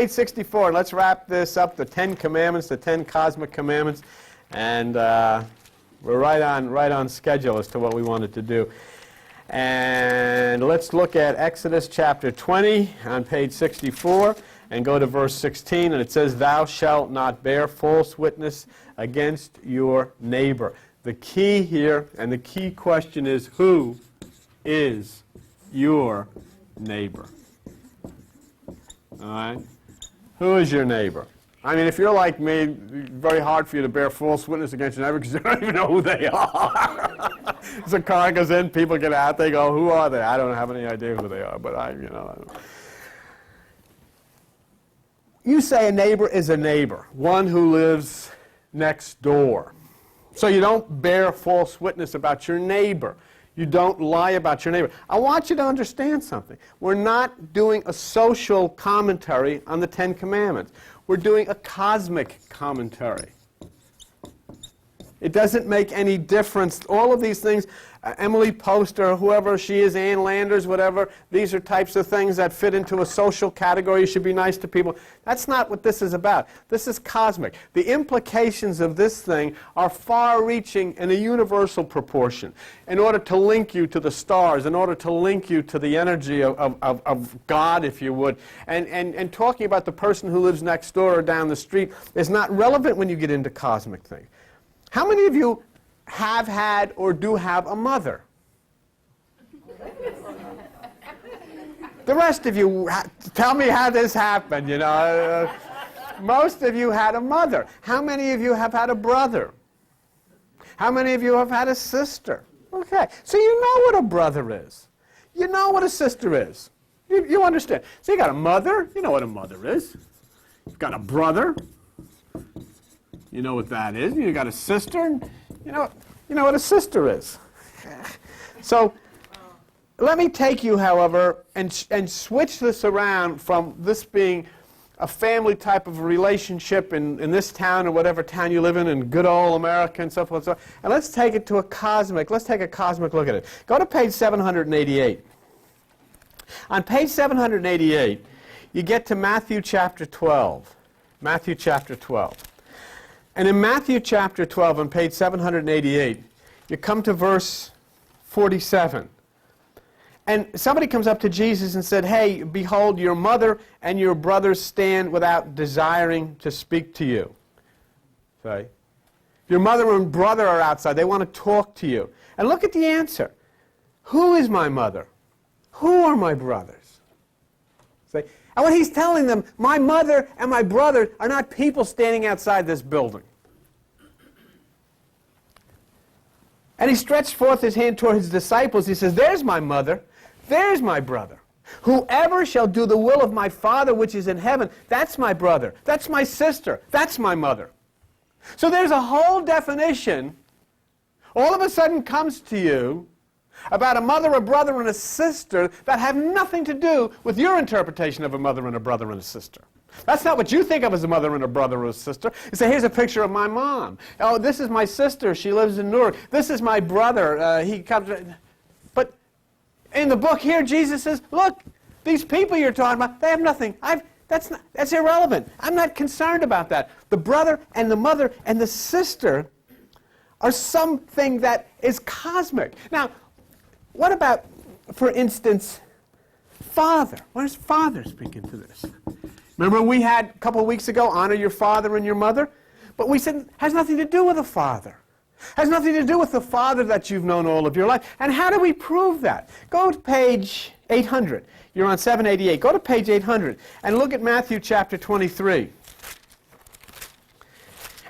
page 64. Let's wrap this up, the 10 Commandments, the 10 cosmic commandments. And we're right on schedule as to what we wanted to do. And let's look at Exodus chapter 20 on page 64 and go to verse 16. And it says, "Thou shalt not bear false witness against your neighbor." The key here, and the key question is, who is your neighbor? All right? Who is your neighbor? I mean, if you're like me, it's very hard for you to bear false witness against your neighbor because you don't even know who they are. So a car goes in, people get out, they go, "Who are they?" I don't have any idea who they are, but I don't. You say a neighbor is a neighbor, one who lives next door. So you don't bear false witness about your neighbor. You don't lie about your neighbor. I want you to understand something. We're not doing a social commentary on the 10 Commandments. We're doing a cosmic commentary. It doesn't make any difference. All of these things, Emily Post or whoever she is, Ann Landers, whatever, these are types of things that fit into a social category. You should be nice to people. That's not what this is about. This is cosmic. The implications of this thing are far-reaching in a universal proportion. In order to link you to the stars, in order to link you to the energy of God, if you would, and talking about the person who lives next door or down the street is not relevant when you get into cosmic things. How many of you have had or do have a mother? The rest of you, tell me how this happened, you know. Most of you had a mother. How many of you have had a brother? How many of you have had a sister? Okay, so you know what a brother is. You know what a sister is. You understand. So you got a mother, you know what a mother is. You've got a brother. You know what that is. You got a sister. You know what a sister is. So let me take you, however, and switch this around from this being a family type of relationship in this town or whatever town you live in good old America and so forth. And let's take it to a cosmic. Let's take a cosmic look at it. Go to page 788. On page 788, you get to Matthew chapter 12. Matthew chapter 12. And in Matthew chapter 12, on page 788, you come to verse 47. And somebody comes up to Jesus and said, "Hey, behold, your mother and your brothers stand without desiring to speak to you." Okay? Your mother and brother are outside. They want to talk to you. And look at the answer. Who is my mother? Who are my brothers? See? And what he's telling them, my mother and my brother are not people standing outside this building. And he stretched forth his hand toward his disciples. He says, "There's my mother. There's my brother. Whoever shall do the will of my Father which is in heaven, that's my brother. That's my sister. That's my mother." So there's a whole definition all of a sudden comes to you about a mother, a brother, and a sister that have nothing to do with your interpretation of a mother and a brother and a sister. That's not what you think of as a mother and a brother or a sister. You say, "Here's a picture of my mom. Oh, this is my sister. She lives in Newark. This is my brother. He comes." But in the book here, Jesus says, "Look, these people you're talking about, they have nothing. That's irrelevant. I'm not concerned about that. The brother and the mother and the sister are something that is cosmic." Now, what about, for instance, father? Why does father speak into this? Remember we had a couple of weeks ago, honor your father and your mother? But we said it has nothing to do with a father. Has nothing to do with the father that you've known all of your life. And how do we prove that? Go to page 800. You're on 788. Go to page 800 and look at Matthew chapter 23.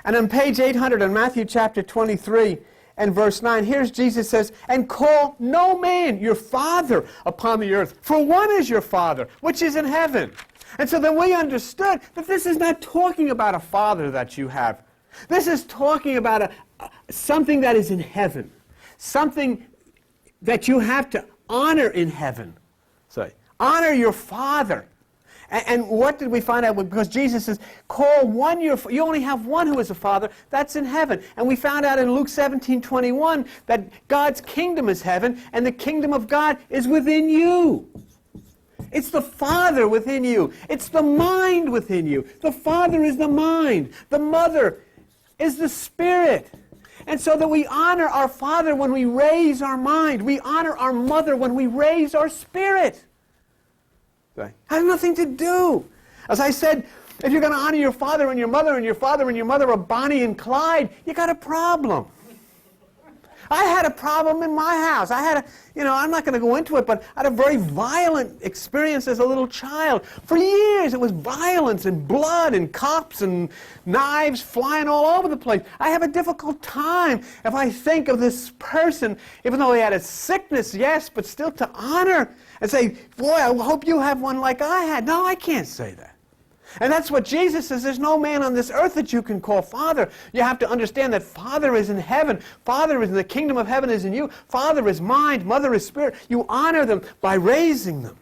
And on page 800 in Matthew chapter 23 and verse 9, here's Jesus says, "And call no man your father upon the earth, for one is your Father, which is in heaven." And so then we understood that this is not talking about a father that you have. This is talking about something that is in heaven. Something that you have to honor in heaven. So, honor your father. And what did we find out? Because Jesus says, "Call one you only have one who is a father, that's in heaven." And we found out in Luke 17:21 that God's kingdom is heaven, and the kingdom of God is within you. It's the Father within you. It's the mind within you. The Father is the mind. The Mother is the Spirit. And so that we honor our Father when we raise our mind. We honor our Mother when we raise our spirit. It has nothing to do. As I said, if you're going to honor your father and your mother, and your father and your mother are Bonnie and Clyde, you got a problem. I had a problem in my house. I had I'm not going to go into it, but I had a very violent experience as a little child. For years, it was violence and blood and cops and knives flying all over the place. I have a difficult time if I think of this person, even though he had a sickness, yes, but still to honor and say, boy, I hope you have one like I had. No, I can't say that. And that's what Jesus says. There's no man on this earth that you can call Father. You have to understand that Father is in heaven. Father is in the kingdom of heaven is in you. Father is mind. Mother is spirit. You honor them by raising them.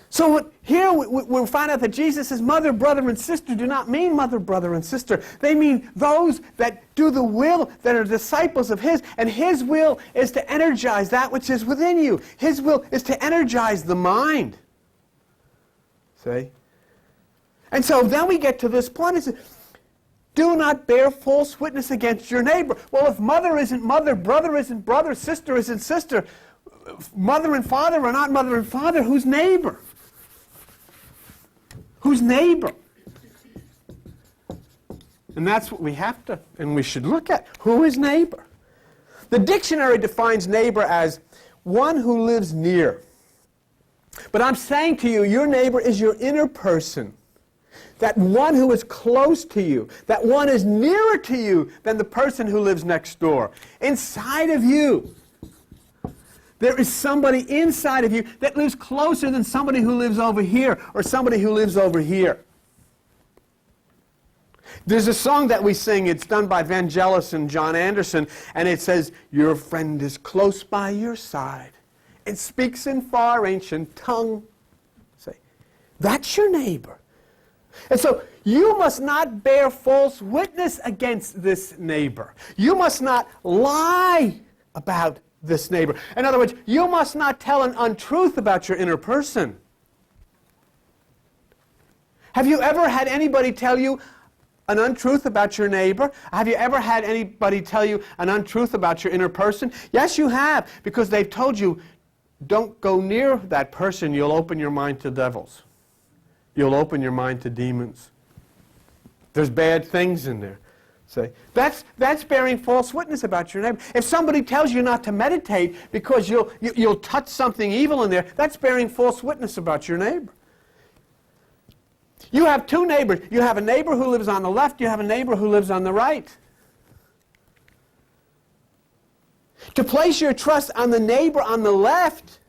So here we find out that Jesus' mother, brother, and sister do not mean mother, brother, and sister. They mean those that do the will, that are disciples of His. And His will is to energize that which is within you. His will is to energize the mind. See? And so then we get to this point. It says, do not bear false witness against your neighbor. Well, if mother isn't mother, brother isn't brother, sister isn't sister, mother and father are not mother and father, who's neighbor? Who's neighbor? And that's what we have to, and we should look at. Who is neighbor? The dictionary defines neighbor as one who lives near. But I'm saying to you, your neighbor is your inner person. That one who is close to you. That one is nearer to you than the person who lives next door. Inside of you, there is somebody inside of you that lives closer than somebody who lives over here or somebody who lives over here. There's a song that we sing. It's done by Vangelis and John Anderson, and it says, your friend is close by your side. It speaks in far ancient tongue. Say, that's your neighbor. And so you must not bear false witness against this neighbor. You must not lie about this neighbor. In other words, you must not tell an untruth about your inner person. Have you ever had anybody tell you an untruth about your neighbor? Have you ever had anybody tell you an untruth about your inner person? Yes, you have, because they've told you, don't go near that person, you'll open your mind to devils. You'll open your mind to demons. There's bad things in there. See? That's bearing false witness about your neighbor. If somebody tells you not to meditate because you'll touch something evil in there, that's bearing false witness about your neighbor. You have two neighbors. You have a neighbor who lives on the left, you have a neighbor who lives on the right. To place your trust on the neighbor on the left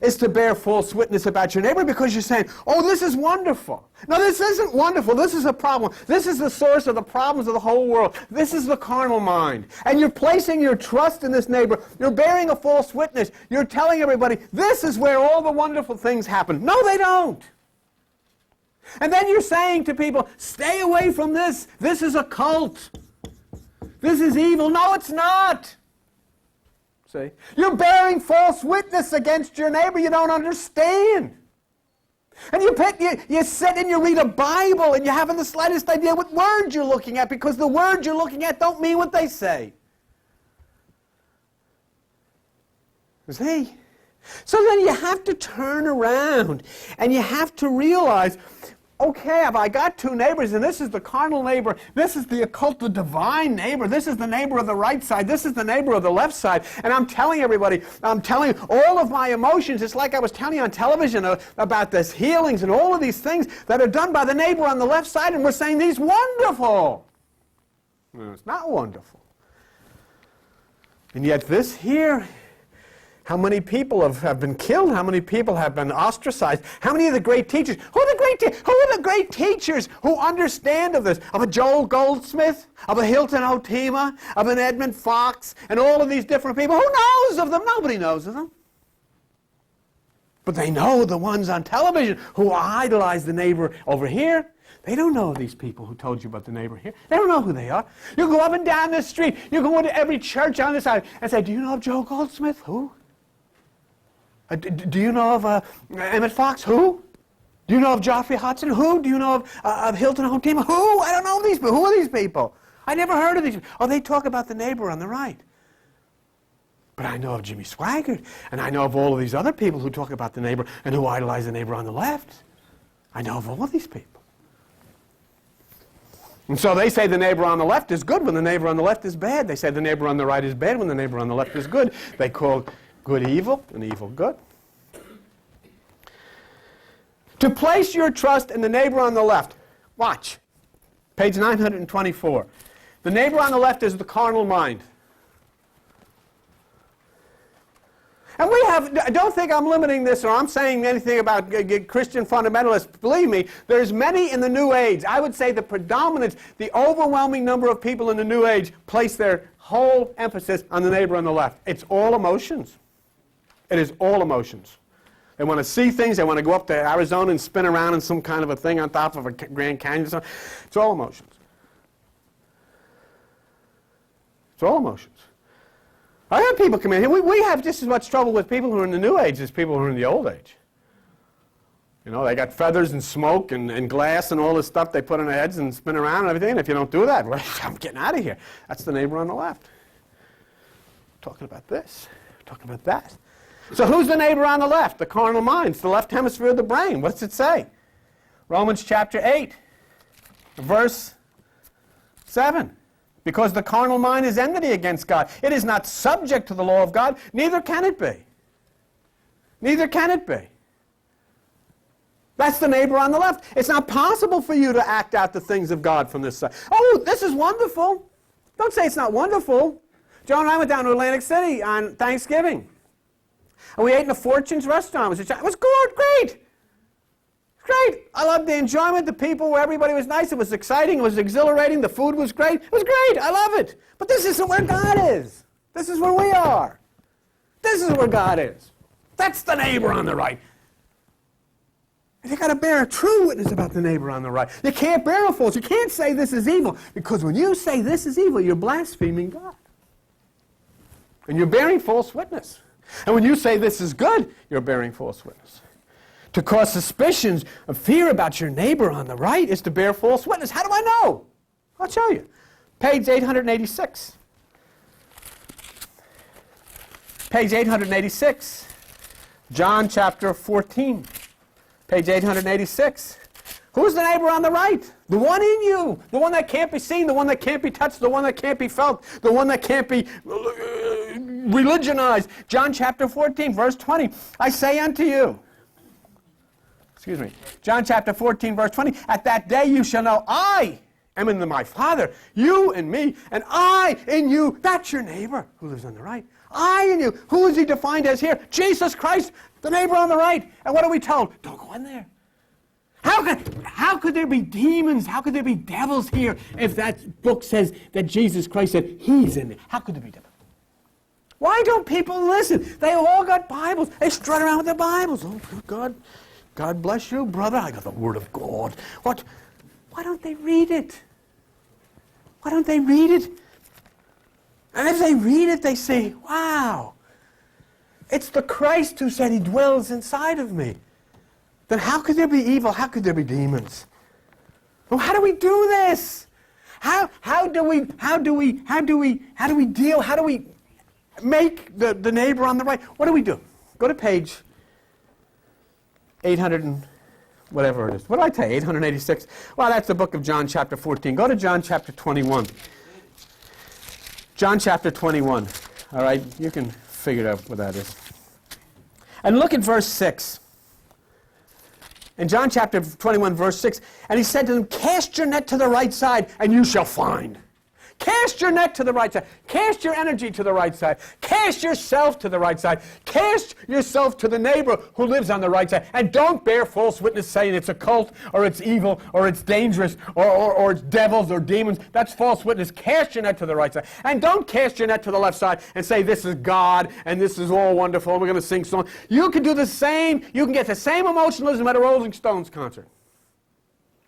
is to bear false witness about your neighbor, because you're saying, oh, this is wonderful. No, this isn't wonderful. This is a problem. This is the source of the problems of the whole world. This is the carnal mind. And you're placing your trust in this neighbor. You're bearing a false witness. You're telling everybody, this is where all the wonderful things happen. No, they don't. And then you're saying to people, stay away from this. This is a cult. This is evil. No, it's not. See? You're bearing false witness against your neighbor you don't understand. And you sit and you read a Bible and you haven't the slightest idea what words you're looking at, because the words you're looking at don't mean what they say. See? So then you have to turn around and you have to realize, okay, have I got two neighbors, and this is the carnal neighbor, this is the occult, the divine neighbor, this is the neighbor of the right side, this is the neighbor of the left side, and I'm telling everybody, I'm telling all of my emotions. It's like I was telling you on television about this healings and all of these things that are done by the neighbor on the left side, and we're saying these wonderful. No, it's not wonderful. And yet this here, how many people have been killed? How many people have been ostracized? How many of the great teachers? Who are the great teachers who understand of this? Of a Joel Goldsmith? Of a Hilton Otima? Of an Edmund Fox? And all of these different people? Who knows of them? Nobody knows of them. But they know the ones on television who idolize the neighbor over here. They don't know these people who told you about the neighbor here. They don't know who they are. You go up and down the street. You go into every church on this side and say, do you know of Joel Goldsmith? Who? Do you know of Emmett Fox? Who? Do you know of Joffrey Hudson? Who? Do you know of Hilton Home Team? Who? I don't know these people. Who are these people? I never heard of these people. Oh, they talk about the neighbor on the right. But I know of Jimmy Swaggart, and I know of all of these other people who talk about the neighbor and who idolize the neighbor on the left. I know of all of these people. And so they say the neighbor on the left is good when the neighbor on the left is bad. They say the neighbor on the right is bad when the neighbor on the left is good. They call good evil and evil good. To place your trust in the neighbor on the left. Watch. Page 924. The neighbor on the left is the carnal mind. And we have, don't think I'm limiting this or I'm saying anything about Christian fundamentalists. Believe me, there's many in the New Age. I would say the predominant, the overwhelming number of people in the New Age place their whole emphasis on the neighbor on the left. It's all emotions. It is all emotions. They want to see things. They want to go up to Arizona and spin around in some kind of a thing on top of a Grand Canyon. It's all emotions. It's all emotions. I have people come in here. We have just as much trouble with people who are in the New Age as people who are in the Old Age. You know, they got feathers and smoke and glass and all this stuff they put on their heads and spin around and everything. And if you don't do that, well, I'm getting out of here. That's the neighbor on the left. Talking about this. Talking about that. So who's the neighbor on the left? The carnal mind. It's the left hemisphere of the brain. What's it say? Romans chapter 8, verse 7. Because the carnal mind is enmity against God. It is not subject to the law of God, neither can it be. Neither can it be. That's the neighbor on the left. It's not possible for you to act out the things of God from this side. Oh, this is wonderful. Don't say it's not wonderful. Joan and I went down to Atlantic City on Thanksgiving. And we ate in a Fortune's restaurant. It was good, great. Great. I loved the enjoyment. The people, everybody was nice. It was exciting. It was exhilarating. The food was great. It was great. I love it. But this isn't where God is. This is where we are. This is where God is. That's the neighbor on the right. And you got to bear a true witness about the neighbor on the right. You can't bear a false. You can't say this is evil. Because when you say this is evil, you're blaspheming God. And you're bearing false witness. And when you say this is good, you're bearing false witness. To cause suspicions of fear about your neighbor on the right is to bear false witness. How do I know? I'll show you. Page 886. Page 886. John chapter 14. Page 886. Who's the neighbor on the right? The one in you. The one that can't be seen. The one that can't be touched. The one that can't be felt. The one that can't be religionized. John chapter 14, verse 20. I say unto you. Excuse me. John chapter 14, verse 20. At that day you shall know I am in my Father, you in me, and I in you. That's your neighbor who lives on the right. I in you. Who is he defined as here? Jesus Christ, the neighbor on the right. And what are we told? Don't go in there. How could there be demons? How could there be devils here if that book says that Jesus Christ said he's in there? How could there be devils? Why don't people listen? They all got Bibles. They strut around with their Bibles. Oh, God bless you, brother. I got the Word of God. What? Why don't they read it? Why don't they read it? And if they read it, they say, wow, it's the Christ who said he dwells inside of me. Then how could there be evil? How could there be demons? Well, how do we do this? How do we make the neighbor on the right? What do we do? Go to page 800 and whatever it is. What did I tell you? 886. Well, that's the book of John chapter 14. Go to John chapter 21. John chapter 21. All right, you can figure out what that is. And look at verse 6. In John chapter 21, verse 6, and he said to them, cast your net to the right side, and you shall find. Cast your net to the right side. Cast your energy to the right side. Cast yourself to the right side. Cast yourself to the neighbor who lives on the right side. And don't bear false witness saying it's a cult, or it's evil, or it's dangerous, or it's devils or demons. That's false witness. Cast your net to the right side. And don't cast your net to the left side and say this is God, and this is all wonderful, and we're going to sing songs. You can do the same. You can get the same emotionalism at a Rolling Stones concert.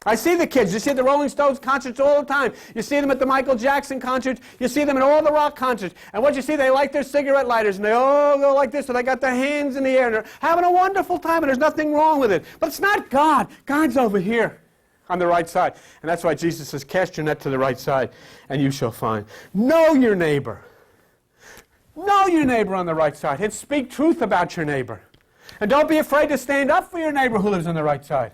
I see the kids. You see at the Rolling Stones concerts all the time. You see them at the Michael Jackson concerts. You see them at all the rock concerts. And what you see, they light their cigarette lighters, and they all go like this, and they got their hands in the air, and they're having a wonderful time, and there's nothing wrong with it. But it's not God. God's over here on the right side. And that's why Jesus says, cast your net to the right side, and you shall find. Know your neighbor. Know your neighbor on the right side, and speak truth about your neighbor. And don't be afraid to stand up for your neighbor who lives on the right side.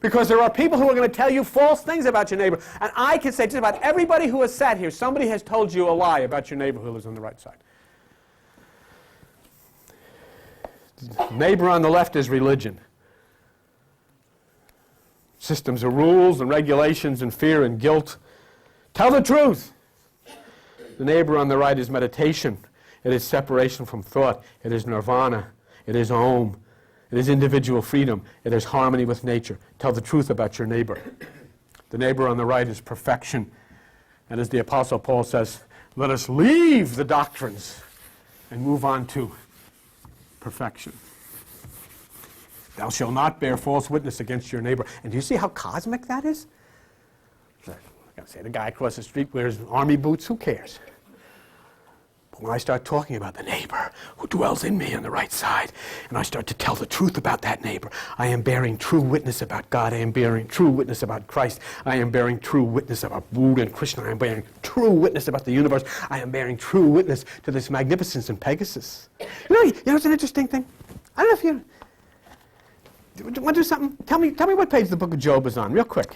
Because there are people who are going to tell you false things about your neighbor. And I can say just about everybody who has sat here, somebody has told you a lie about your neighbor who lives on the right side. The neighbor on the left is religion. Systems of rules and regulations and fear and guilt. Tell the truth. The neighbor on the right is meditation. It is separation from thought. It is nirvana. It is Om. It is individual freedom. It is harmony with nature. Tell the truth about your neighbor. The neighbor on the right is perfection. And as the Apostle Paul says, let us leave the doctrines and move on to perfection. Thou shalt not bear false witness against your neighbor. And do you see how cosmic that is? I gotta say, the guy across the street wears army boots, who cares? When I start talking about the neighbor who dwells in me on the right side, and I start to tell the truth about that neighbor, I am bearing true witness about God. I am bearing true witness about Christ. I am bearing true witness about Buddha and Krishna. I am bearing true witness about the universe. I am bearing true witness to this magnificence in Pegasus. You know it's an interesting thing? I don't know if you want to do something? Tell me what page the book of Job is on, real quick.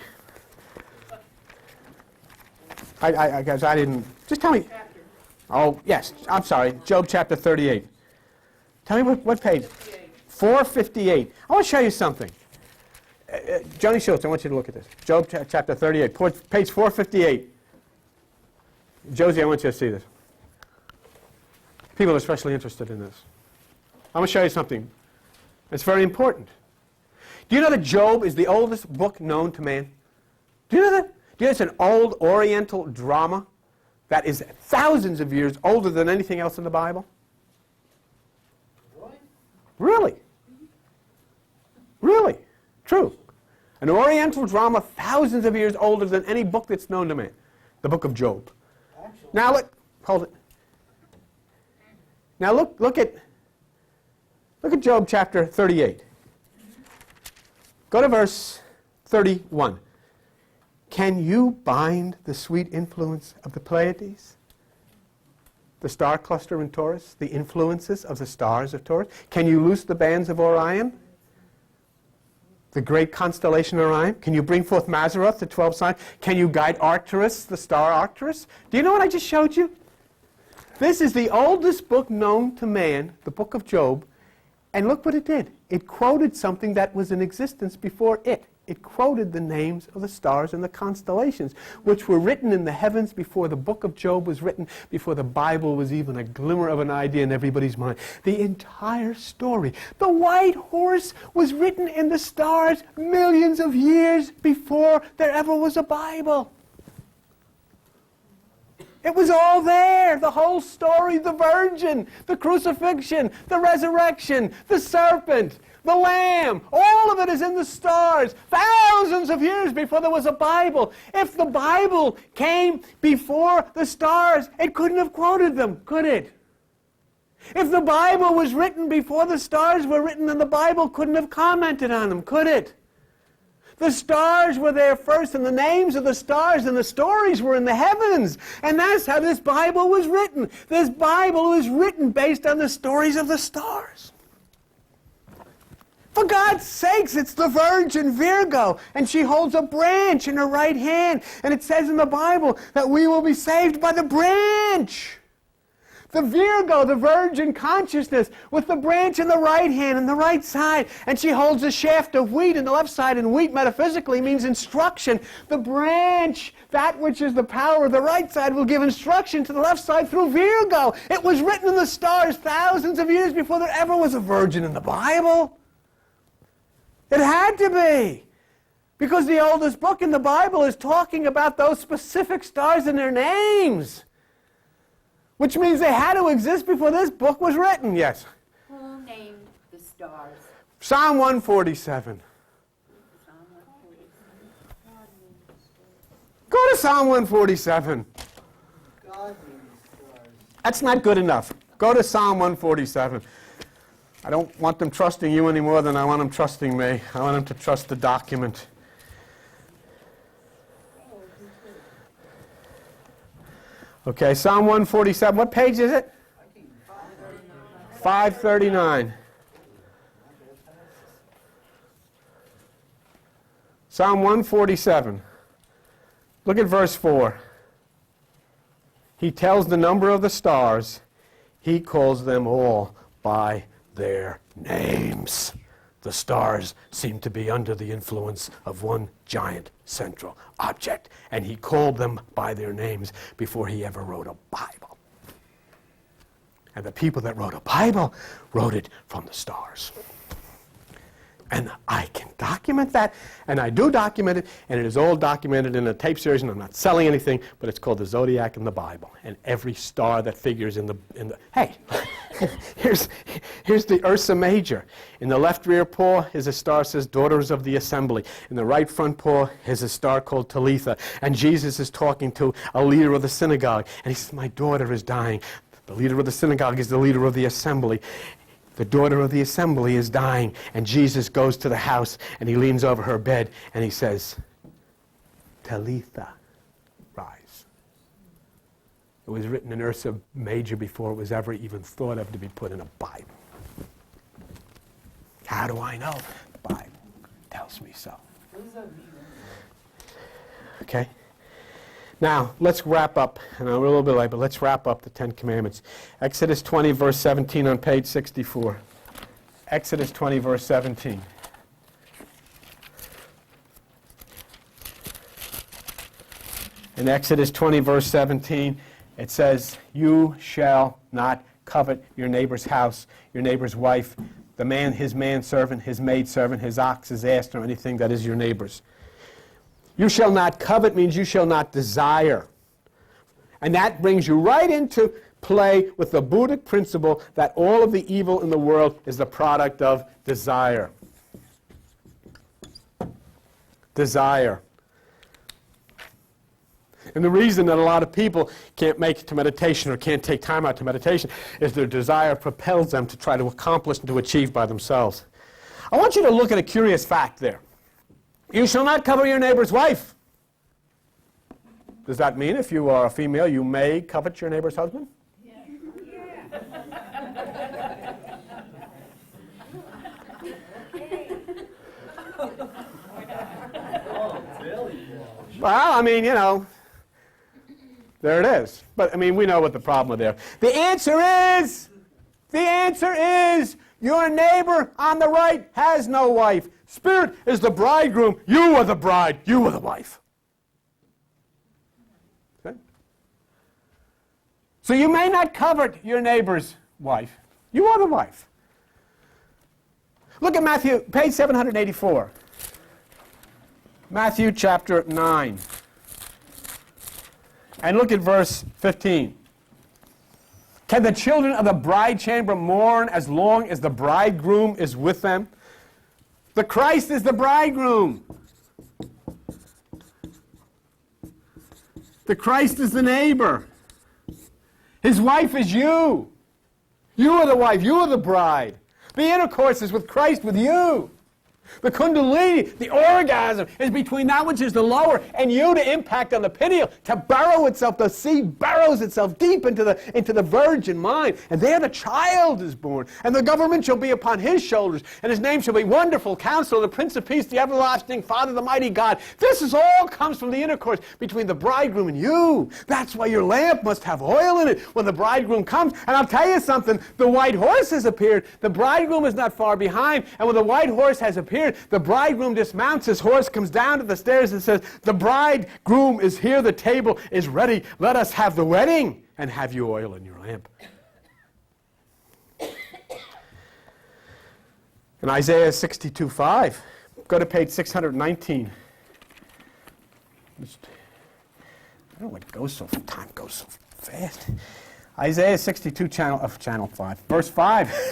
I guess I didn't. Just tell me. Oh, yes, I'm sorry, Job chapter 38. Tell me what page? 458. I want to show you something. Joni Schultz, I want you to look at this. Job chapter 38, page 458. Josie, I want you to see this. People are especially interested in this. I'm going to show you something. It's very important. Do you know that Job is the oldest book known to man? Do you know that? Do you know it's an old Oriental drama that is thousands of years older than anything else in the Bible? What? Really? Really? True. An Oriental drama thousands of years older than any book that's known to man. The book of Job. Actually, Now hold it. Now look at Job chapter 38. Go to verse 31. Can you bind the sweet influence of the Pleiades? The star cluster in Taurus? The influences of the stars of Taurus? Can you loose the bands of Orion? The great constellation Orion? Can you bring forth Mazzaroth, the 12 signs? Can you guide Arcturus, the star Arcturus? Do you know what I just showed you? This is the oldest book known to man, the book of Job, and look what it did. It quoted something that was in existence before it. It quoted the names of the stars and the constellations, which were written in the heavens before the book of Job was written, before the Bible was even a glimmer of an idea in everybody's mind. The entire story. The white horse was written in the stars millions of years before there ever was a Bible. It was all there, the whole story, the virgin, the crucifixion, the resurrection, the serpent, the lamb, all of it is in the stars, thousands of years before there was a Bible. If the Bible came before the stars, it couldn't have quoted them, could it? If the Bible was written before the stars were written, then the Bible couldn't have commented on them, could it? The stars were there first, and the names of the stars and the stories were in the heavens. And that's how this Bible was written. This Bible was written based on the stories of the stars. For God's sakes, it's the Virgin Virgo, and she holds a branch in her right hand. And it says in the Bible that we will be saved by the branch. The Virgo, the virgin consciousness, with the branch in the right hand and the right side. And she holds a shaft of wheat in the left side, and wheat metaphysically means instruction. The branch, that which is the power of the right side, will give instruction to the left side through Virgo. It was written in the stars thousands of years before there ever was a virgin in the Bible. It had to be. Because the oldest book in the Bible is talking about those specific stars and their names. Which means they had to exist before this book was written. Yes? Who named the stars? Psalm 147. Psalm 147. Psalm 147. That's not good enough. Go to Psalm 147. I don't want them trusting you any more than I want them trusting me. I want them to trust the document. Okay, Psalm 147. What page is it? 539. Psalm 147. Look at verse 4. He tells the number of the stars. He calls them all by their names. The stars seem to be under the influence of one giant central object, and he called them by their names before he ever wrote a Bible. And the people that wrote a Bible wrote it from the stars. And I can document that, and I do document it, and it is all documented in a tape series, and I'm not selling anything, but it's called the Zodiac in the Bible. And every star that figures in the hey, here's the Ursa Major. In the left rear paw is a star that says Daughters of the Assembly. In the right front paw is a star called Talitha. And Jesus is talking to a leader of the synagogue, and he says, my daughter is dying. The leader of the synagogue is the leader of the assembly. The daughter of the assembly is dying, and Jesus goes to the house, and he leans over her bed, and he says, Talitha, rise. It was written in Ursa Major before it was ever even thought of to be put in a Bible. How do I know? The Bible tells me so. What does that mean? Okay? Now, let's wrap up, and I'm a little bit late, but let's wrap up the Ten Commandments. Exodus 20, verse 17 on page 64. Exodus 20, verse 17. In Exodus 20, verse 17, it says, you shall not covet your neighbor's house, your neighbor's wife, the man, his manservant, his maidservant, his ox, his ass, or anything that is your neighbor's. You shall not covet means you shall not desire. And that brings you right into play with the Buddhic principle that all of the evil in the world is the product of desire. Desire. And the reason that a lot of people can't make it to meditation or can't take time out to meditation is their desire propels them to try to accomplish and to achieve by themselves. I want you to look at a curious fact there. You shall not covet your neighbor's wife. Does that mean if you are a female, you may covet your neighbor's husband? Yeah. Well, I mean, you know, there it is. But, I mean, we know what the problem there. The answer is, your neighbor on the right has no wife. Spirit is the bridegroom. You are the bride. You are the wife. Okay? So you may not covet your neighbor's wife. You are the wife. Look at Matthew, page 784. Matthew chapter 9. And look at verse 15. Can the children of the bride chamber mourn as long as the bridegroom is with them? The Christ is the bridegroom. The Christ is the neighbor. His wife is you. You are the wife. You are the bride. The intercourse is with Christ, with you. The kundalini, the orgasm, is between that which is the lower and you to impact on the pineal, to burrow itself. The seed burrows itself deep into the virgin mind. And there the child is born. And the government shall be upon his shoulders. And his name shall be Wonderful Counselor, the Prince of Peace, the Everlasting Father, the Mighty God. This is all comes from the intercourse between the bridegroom and you. That's why your lamp must have oil in it when the bridegroom comes. And I'll tell you something, the white horse has appeared. The bridegroom is not far behind. And when the white horse has appeared, the bridegroom dismounts his horse, comes down to the stairs and says, the bridegroom is here, the table is ready, let us have the wedding, and have you oil in your lamp. In Isaiah 62:5, go to page 619. I don't know what time goes so fast. Isaiah 62, channel 5, verse 5.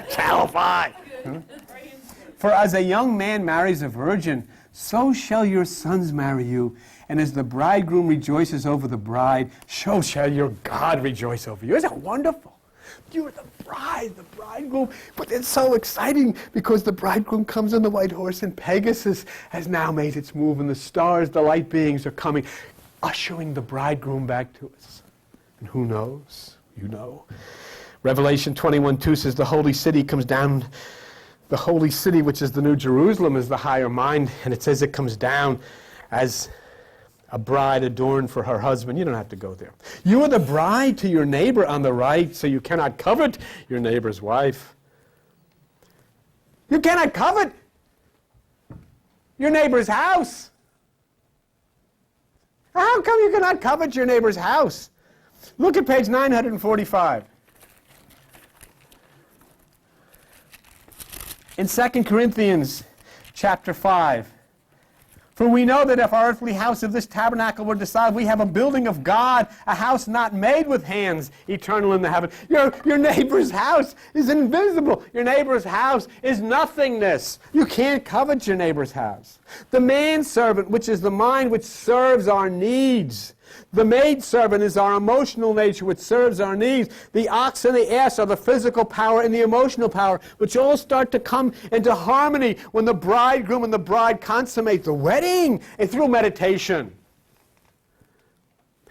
Channel 5. For as a young man marries a virgin, so shall your sons marry you. And as the bridegroom rejoices over the bride, so shall your God rejoice over you. Isn't that wonderful? You're the bride, the bridegroom. But it's so exciting because the bridegroom comes on the white horse and Pegasus has now made its move and the stars, the light beings are coming, ushering the bridegroom back to us. And who knows? You know. Revelation 21:2 says the holy city comes down. The holy city, which is the New Jerusalem, is the higher mind. And it says it comes down as a bride adorned for her husband. You don't have to go there. You are the bride to your neighbor on the right, so you cannot covet your neighbor's wife. You cannot covet your neighbor's house. How come you cannot covet your neighbor's house? Look at page 945. In 2 Corinthians chapter 5, for we know that if our earthly house of this tabernacle were destroyed, we have a building of God, a house not made with hands, eternal in the heaven. Your neighbor's house is invisible. Your neighbor's house is nothingness. You can't covet your neighbor's house. The manservant, which is the mind which serves our needs. The maidservant is our emotional nature which serves our needs. The ox and the ass are the physical power and the emotional power, which all start to come into harmony when the bridegroom and the bride consummate the wedding and through meditation.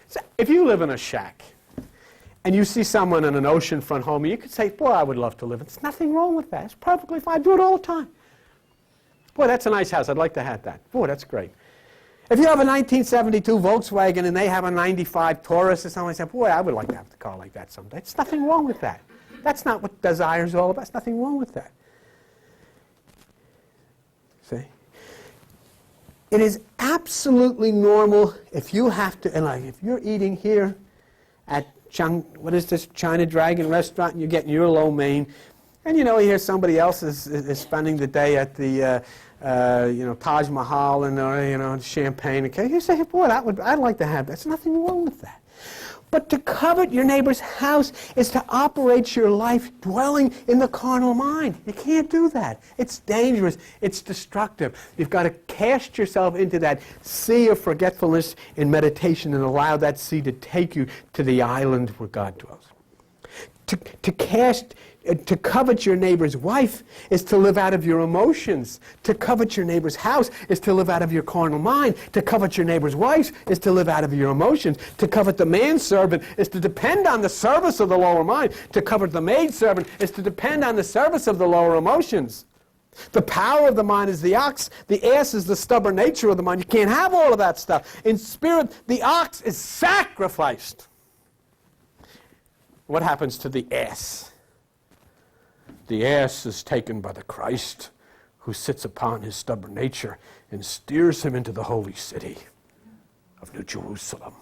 So if you live in a shack and you see someone in an oceanfront home, you could say, boy, I would love to live. There's nothing wrong with that. It's perfectly fine. I do it all the time. Boy, that's a nice house. I'd like to have that. Boy, that's great. If you have a 1972 Volkswagen and they have a 95 Taurus or something, I say, boy, I would like to have a car like that someday. There's nothing wrong with that. That's not what desire is all about. There's nothing wrong with that. See? It is absolutely normal if you have to, and like if you're eating here at China Dragon restaurant and you're getting your lo mein, and you hear somebody else is spending the day at the Taj Mahal and champagne. Okay, you say, boy, I'd like to have that. There's nothing wrong with that. But to covet your neighbor's house is to operate your life dwelling in the carnal mind. You can't do that. It's dangerous. It's destructive. You've got to cast yourself into that sea of forgetfulness in meditation and allow that sea to take you to the island where God dwells. To covet your neighbor's wife is to live out of your emotions. To covet your neighbor's house is to live out of your carnal mind. To covet your neighbor's wife is to live out of your emotions. To covet the manservant is to depend on the service of the lower mind. To covet the maidservant is to depend on the service of the lower emotions. The power of the mind is the ox. The ass is the stubborn nature of the mind. You can't have all of that stuff. In spirit, the ox is sacrificed. What happens to the ass? The ass is taken by the Christ who sits upon his stubborn nature and steers him into the holy city of New Jerusalem.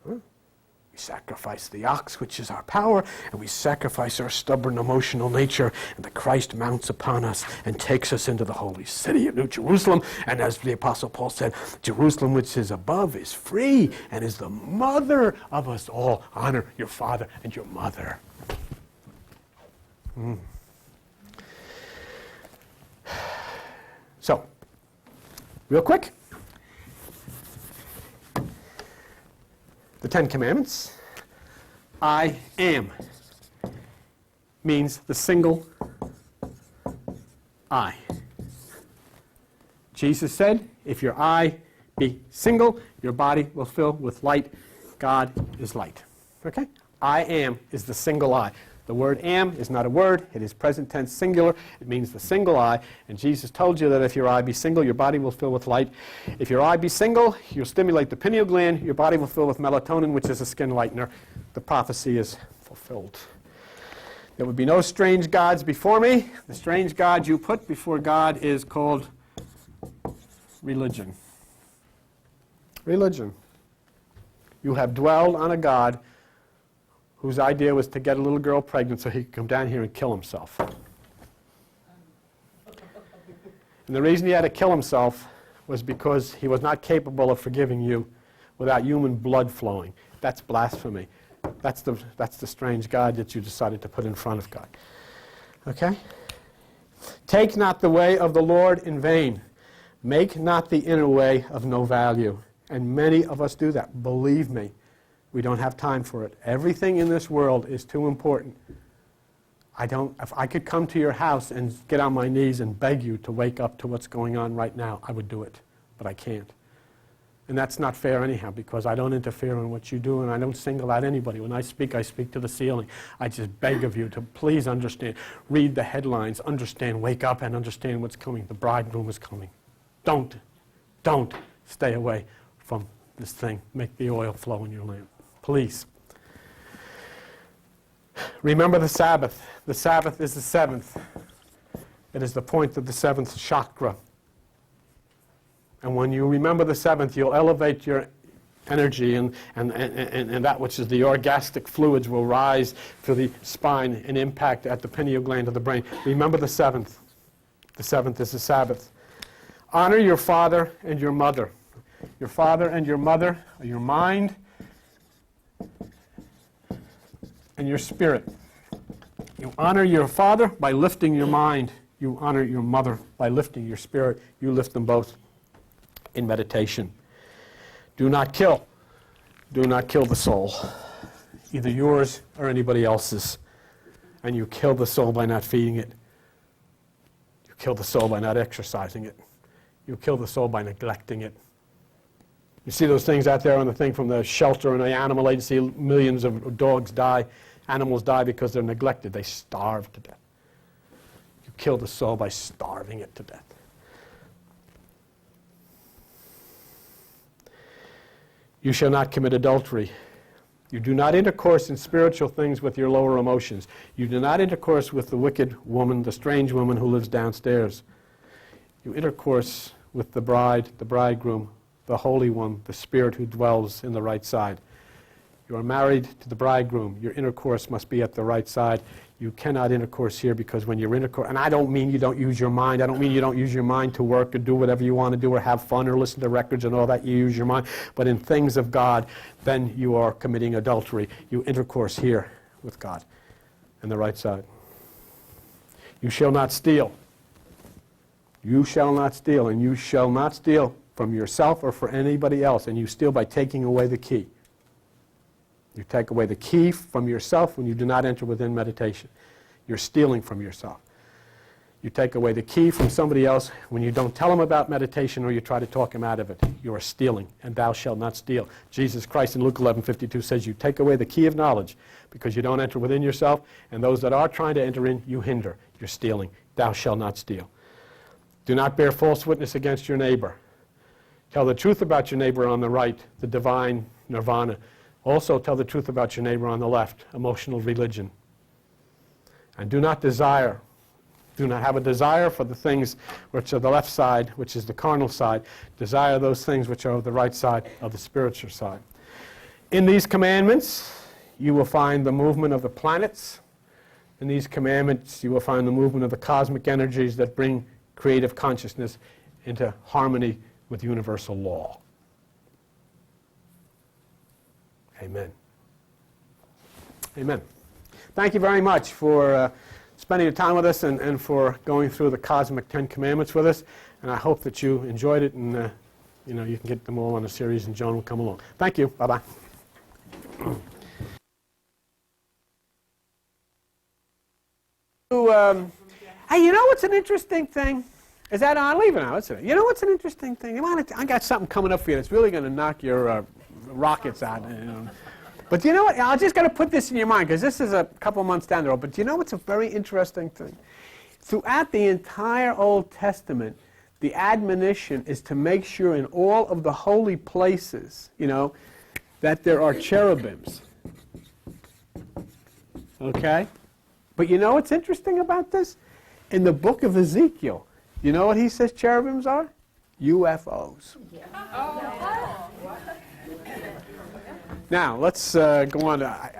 We sacrifice the ox, which is our power, and we sacrifice our stubborn emotional nature, and the Christ mounts upon us and takes us into the holy city of New Jerusalem. And as the Apostle Paul said, Jerusalem which is above is free and is the mother of us all. Honor your father and your mother. So, real quick, the Ten Commandments. I am means the single I. Jesus said, if your eye be single, your body will fill with light. God is light. Okay? I am is the single I. The word am is not a word. It is present tense singular. It means the single eye. And Jesus told you that if your eye be single, your body will fill with light. If your eye be single, you'll stimulate the pineal gland. Your body will fill with melatonin, which is a skin lightener. The prophecy is fulfilled. There would be no strange gods before me. The strange god you put before God is called religion. Religion. You have dwelled on a god whose idea was to get a little girl pregnant so he could come down here and kill himself. And the reason he had to kill himself was because he was not capable of forgiving you without human blood flowing. That's blasphemy. That's the strange God that you decided to put in front of God. Okay? Take not the way of the Lord in vain. Make not the inner way of no value. And many of us do that. Believe me, we don't have time for it. Everything in this world is too important. If I could come to your house and get on my knees and beg you to wake up to what's going on right now, I would do it. But I can't. And that's not fair anyhow, because I don't interfere in what you do, and I don't single out anybody. When I speak to the ceiling. I just beg of you to please understand. Read the headlines, understand, wake up and understand what's coming. The bridegroom is coming. Don't stay away from this thing. Make the oil flow in your lamp. Please. Remember the Sabbath. The Sabbath is the seventh. It is the point of the seventh chakra. And when you remember the seventh, you'll elevate your energy, and that which is the orgastic fluids will rise through the spine and impact at the pineal gland of the brain. Remember the seventh. The seventh is the Sabbath. Honor your father and your mother. Your father and your mother are your mind and your spirit. You honor your father by lifting your mind. You honor your mother by lifting your spirit. You lift them both in meditation. Do not kill. Do not kill the soul, either yours or anybody else's. And you kill the soul by not feeding it. You kill the soul by not exercising it. You kill the soul by neglecting it. You see those things out there on the thing from the shelter and the animal agency, millions of dogs die, animals die because they're neglected. They starve to death. You kill the soul by starving it to death. You shall not commit adultery. You do not intercourse in spiritual things with your lower emotions. You do not intercourse with the wicked woman, the strange woman who lives downstairs. You intercourse with the bride, the bridegroom, the Holy One, the Spirit who dwells in the right side. You are married to the bridegroom. Your intercourse must be at the right side. You cannot intercourse here, because when you're intercourse, and I don't mean you don't use your mind. I don't mean you don't use your mind to work or do whatever you want to do or have fun or listen to records and all that. You use your mind. But in things of God, then you are committing adultery. You intercourse here with God and the right side. You shall not steal. You shall not steal, and you shall not steal from yourself or for anybody else. And you steal by taking away the key. You take away the key from yourself when you do not enter within meditation. You're stealing from yourself. You take away the key from somebody else when you don't tell them about meditation or you try to talk them out of it. You are stealing, and thou shalt not steal. Jesus Christ in Luke 11:52 says you take away the key of knowledge because you don't enter within yourself, and those that are trying to enter in, you hinder. You're stealing. Thou shalt not steal. Do not bear false witness against your neighbor. Tell the truth about your neighbor on the right, the divine nirvana. Also tell the truth about your neighbor on the left, emotional religion. And do not desire, do not have a desire for the things which are the left side, which is the carnal side. Desire those things which are the right side of the spiritual side. In these commandments, you will find the movement of the planets. In these commandments, you will find the movement of the cosmic energies that bring creative consciousness into harmony with universal law. Amen. Amen. Thank you very much for spending your time with us and for going through the cosmic 10 commandments with us. And I hope that you enjoyed it, and you can get them all on a series, and Joan will come along. Thank you. Bye-bye. Hey, you know what's an interesting thing? Is that on? Leave it now, isn't it? You know what's an interesting thing? I got something coming up for you that's really going to knock your rockets out. But you know what? I just got to put this in your mind, because this is a couple months down the road. But you know what's a very interesting thing? Throughout the entire Old Testament, the admonition is to make sure in all of the holy places, that there are cherubims. Okay? But you know what's interesting about this? In the book of Ezekiel, you know what he says cherubims are? UFOs. Yeah. Oh. Now, let's go on to...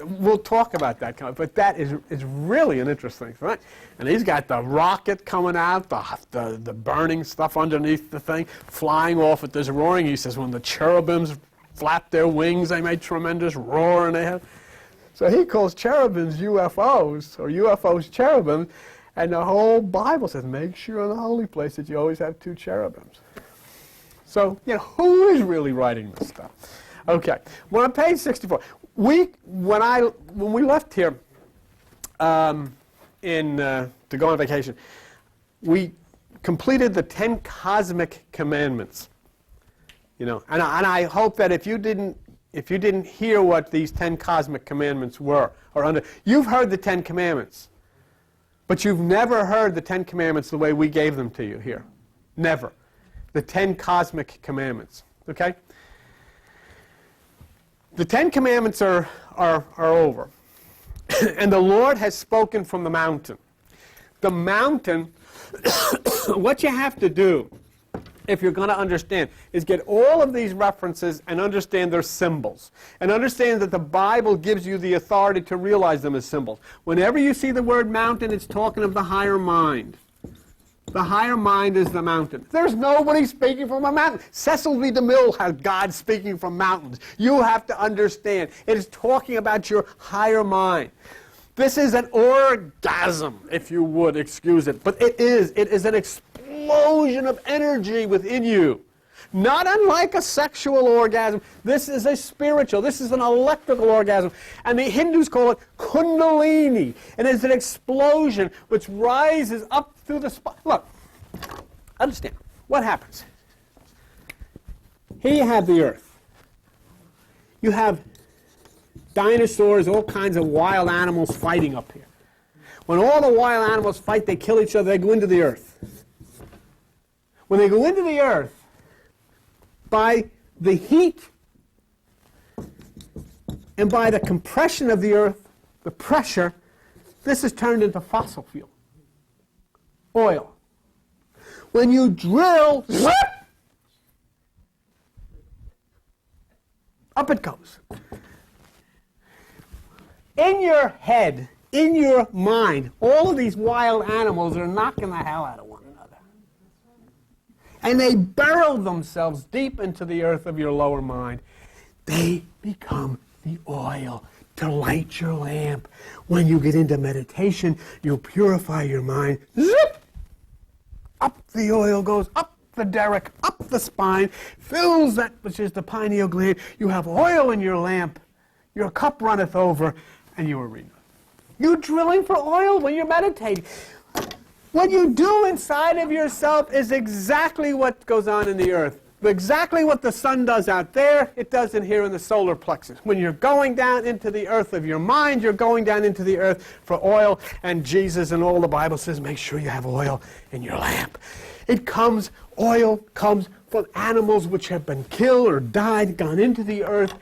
we'll talk about that, but that is really an interesting thing. And he's got the rocket coming out, the burning stuff underneath the thing, flying off at this roaring. He says when the cherubims flapped their wings, they made tremendous roar. So he calls cherubims UFOs, or UFOs cherubims. And the whole Bible says, make sure in the holy place that you always have 2 cherubims. So, who is really writing this stuff? Okay, we're on page 64. When we left here to go on vacation, we completed the 10 cosmic commandments. And I hope that if you didn't hear what these 10 cosmic commandments were, you've heard the 10 commandments, but you've never heard the 10 commandments the way we gave them to you here. Never. The 10 cosmic commandments. Okay? The 10 commandments are over. And the Lord has spoken from the mountain. The mountain, what you have to do, if you're going to understand, is get all of these references and understand their symbols. And understand that the Bible gives you the authority to realize them as symbols. Whenever you see the word mountain, it's talking of the higher mind. The higher mind is the mountain. There's nobody speaking from a mountain. Cecil B. DeMille has God speaking from mountains. You have to understand. It is talking about your higher mind. This is an orgasm, if you would excuse it. But it is. It is an explosion of energy within you. Not unlike a sexual orgasm. This is a spiritual. This is an electrical orgasm. And the Hindus call it kundalini. And it's an explosion which rises up through the spine. Look, understand. What happens? Here you have the earth. You have dinosaurs, all kinds of wild animals fighting up here. When all the wild animals fight, they kill each other, they go into the earth. When they go into the earth, by the heat and by the compression of the earth, the pressure, this is turned into fossil fuel, oil. When you drill, zip, up it goes. In your head, in your mind, all of these wild animals are knocking the hell out of one another. And they burrow themselves deep into the earth of your lower mind. They become the oil to light your lamp. When you get into meditation, you'll purify your mind. Zip! Up the oil goes, up the derrick, up the spine, fills that which is the pineal gland. You have oil in your lamp. Your cup runneth over, and you are renewed. You're drilling for oil when you're meditating. What you do inside of yourself is exactly what goes on in the earth. Exactly what the sun does out there, it does in here in the solar plexus. When you're going down into the earth of your mind, you're going down into the earth for oil. And Jesus and all the Bible says, make sure you have oil in your lamp. Oil comes from animals which have been killed or died, gone into the earth.